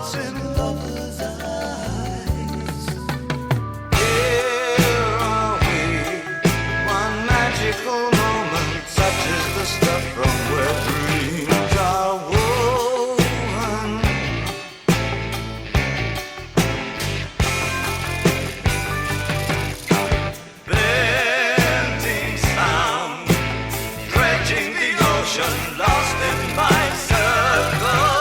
what's in lovers' eyes. Here are we, one magical moment, such is the stuff from where dreams are woven. Bending sound, dredging the ocean, lost in my circle.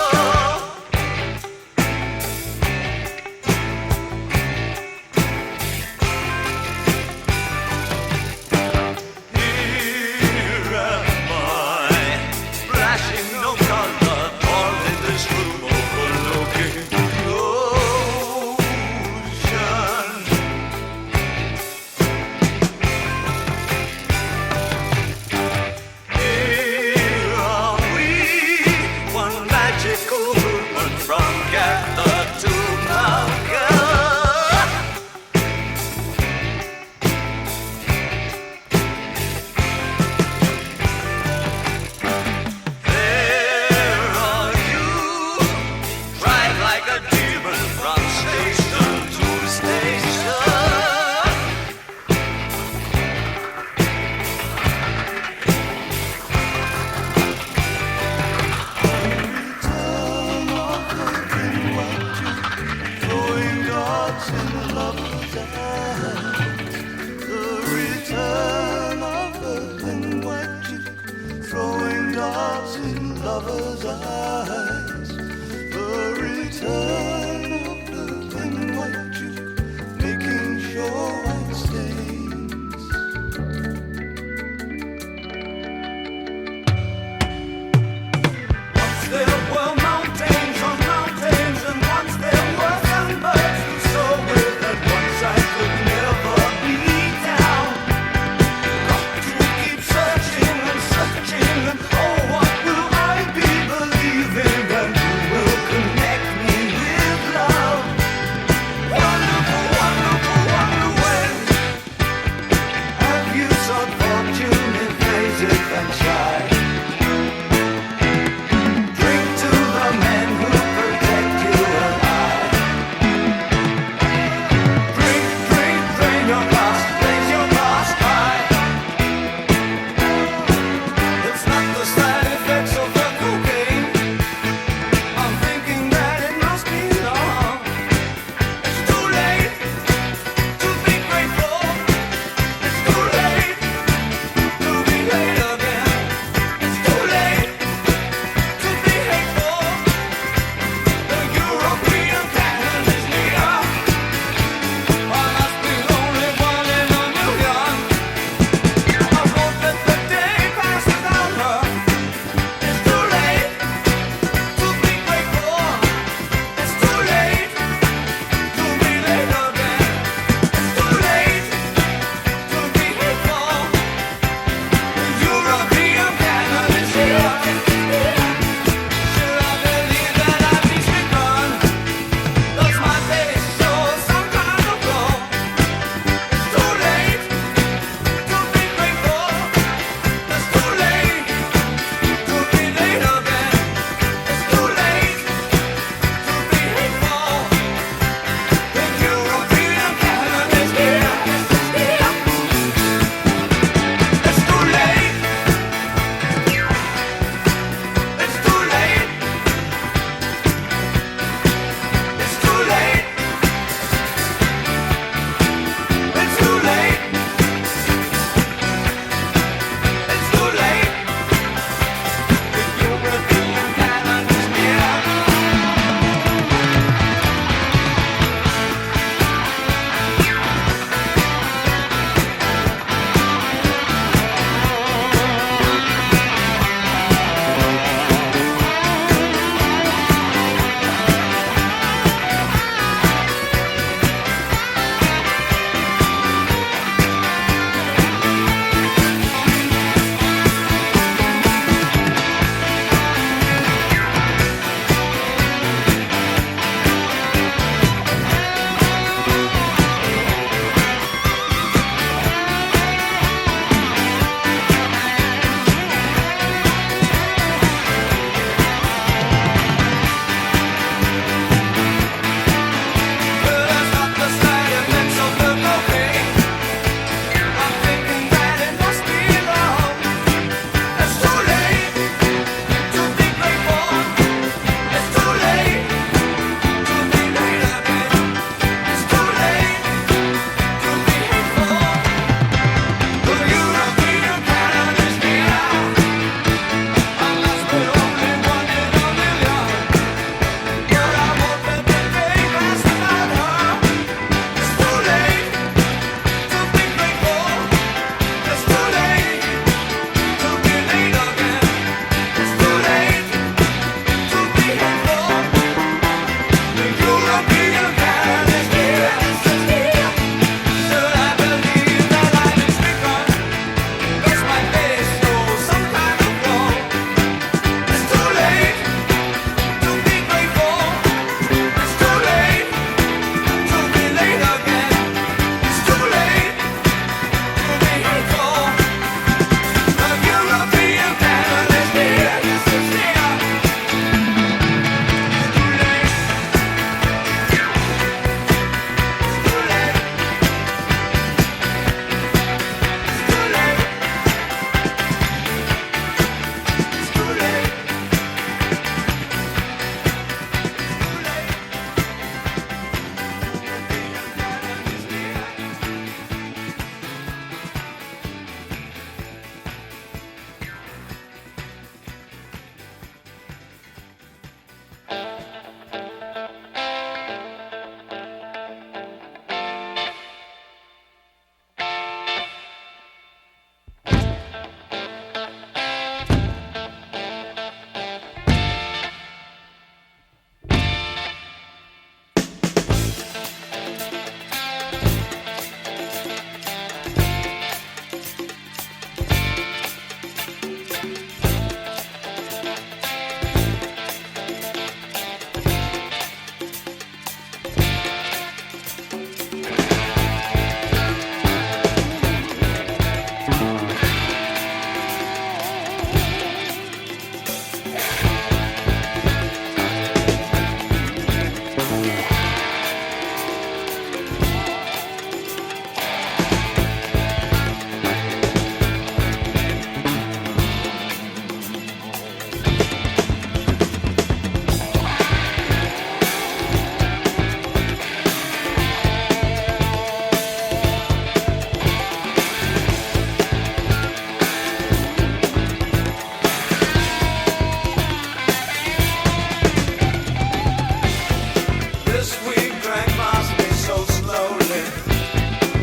This week drank past me so slowly.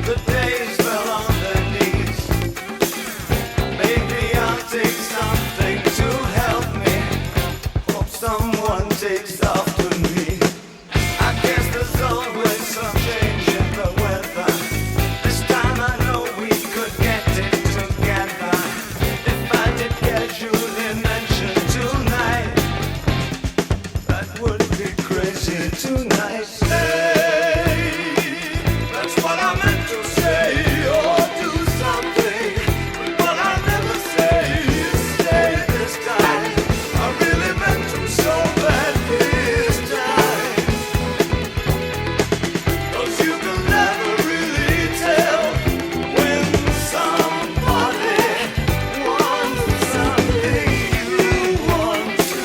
The days fell on their knees. Maybe I'll take something to help me. Hope someone takes after me. I guess there's always some change in the weather. This time I know we could get it together. If I did casually mention tonight, that would be crazy tonight. Say, that's what I meant to say, or do something. But what I never say is stay this time. I really meant to so bad this time. 'Cause you can never really tell when somebody wants something you want to.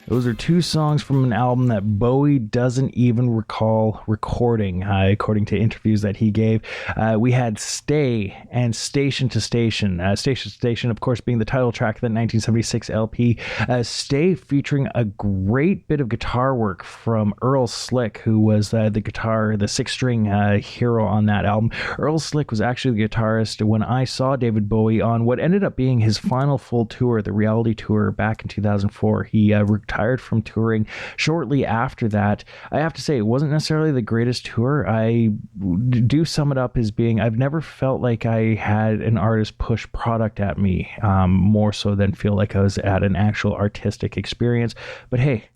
Those are two songs from an album that Bowie doesn't even recall recording, according to interviews that he gave. We had Stay and Station to Station. Station to Station, of course, being the title track of the 1976 LP. Stay featuring a great bit of guitar work from Earl Slick, who was the six-string hero on that album. Earl Slick was actually the guitarist when I saw David Bowie on what ended up being his final full tour, the Reality Tour, back in 2004. He retired from touring shortly after that. I have to say, it wasn't necessarily the greatest tour. I do sum it up as being, I've never felt like I had an artist push product at me, more so than feel like I was at an actual artistic experience. But hey,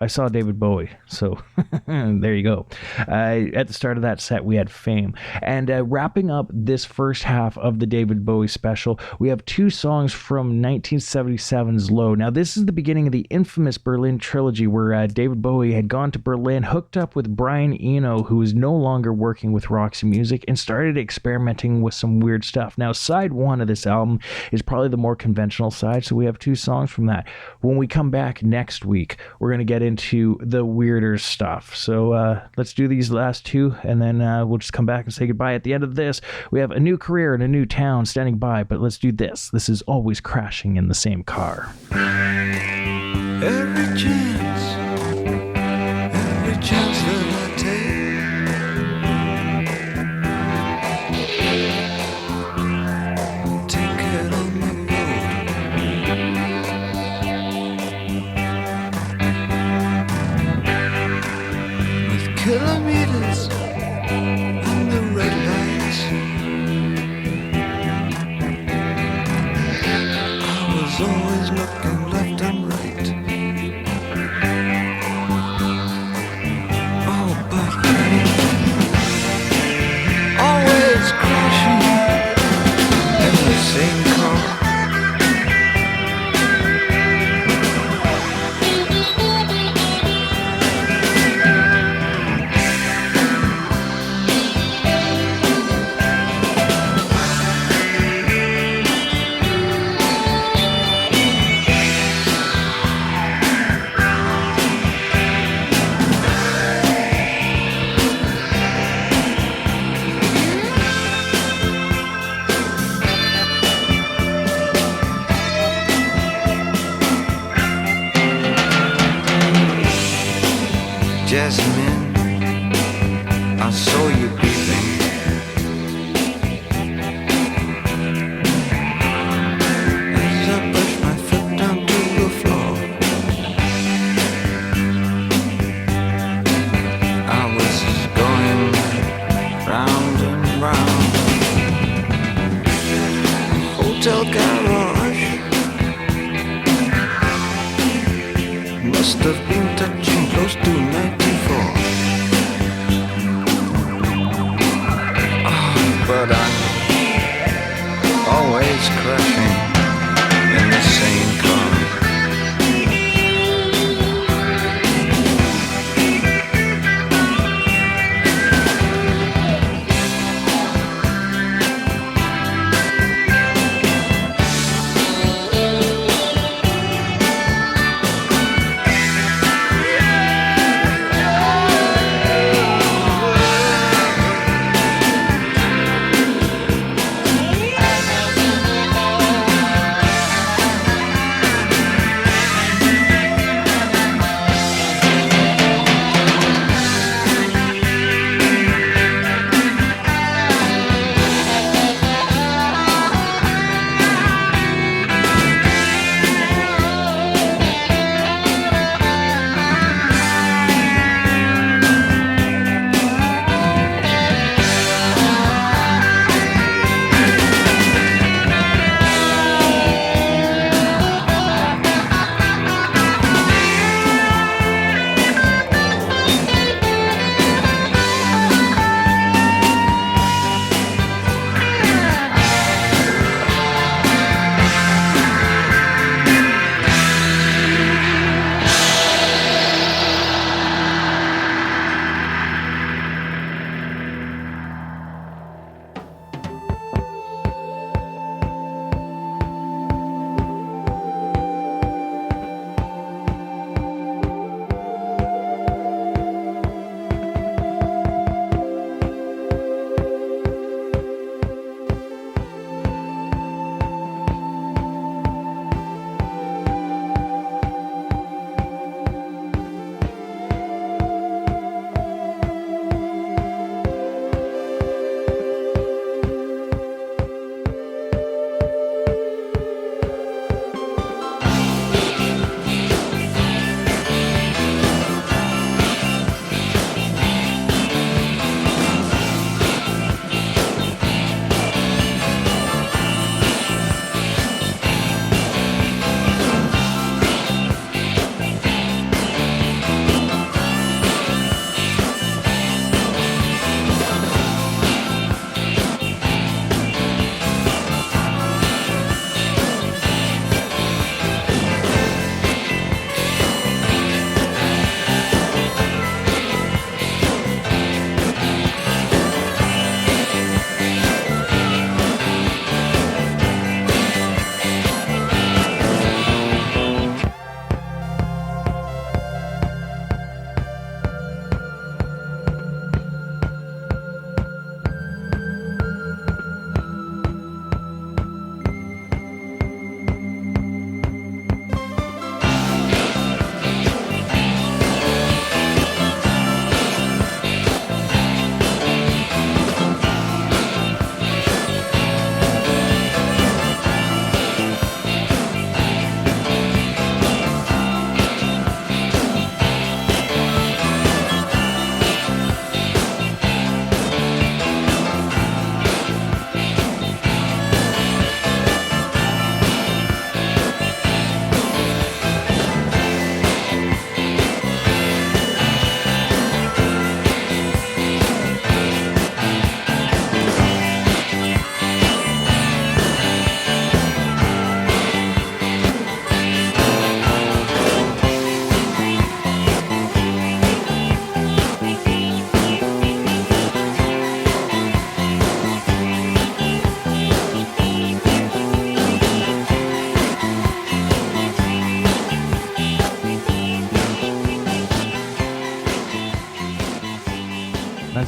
I saw David Bowie, so there you go. At the start of that set, we had Fame. And wrapping up this first half of the David Bowie special, we have two songs from 1977's Low. Now, this is the beginning of the infamous Berlin trilogy, where David Bowie had gone to Berlin, hooked up with Brian Eno, who was no longer working with Roxy Music, and started experimenting with some weird stuff. Now, side one of this album is probably the more conventional side, so we have two songs from that. When we come back next week, we're going to get into the weirder stuff. So let's do these last two, and then we'll just come back and say goodbye. At the end of this, we have a new career in a new town standing by, but let's do this. This is Always Crashing in the Same Car. Every chance that I take it on the road with kilometers and the red lights. I was always looking left and right. Oh, but always crashing in the same car. Jasmine, I saw you breathing. As I pushed my foot down to the floor, I was going round and round. Hotel garage must have been touching close to 94. But I'm always crashing in the same car.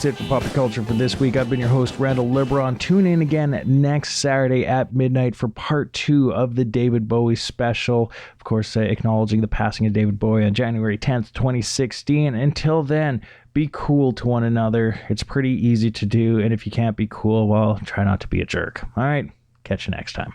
that's it for Pop Culture for this week. I've been your host, Randall Libron. Tune in again next Saturday at midnight for part 2 of the David Bowie special. Of course, acknowledging the passing of David Bowie on January 10th, 2016. Until then, be cool to one another. It's pretty easy to do, and if you can't be cool, well, try not to be a jerk. All right, catch you next time.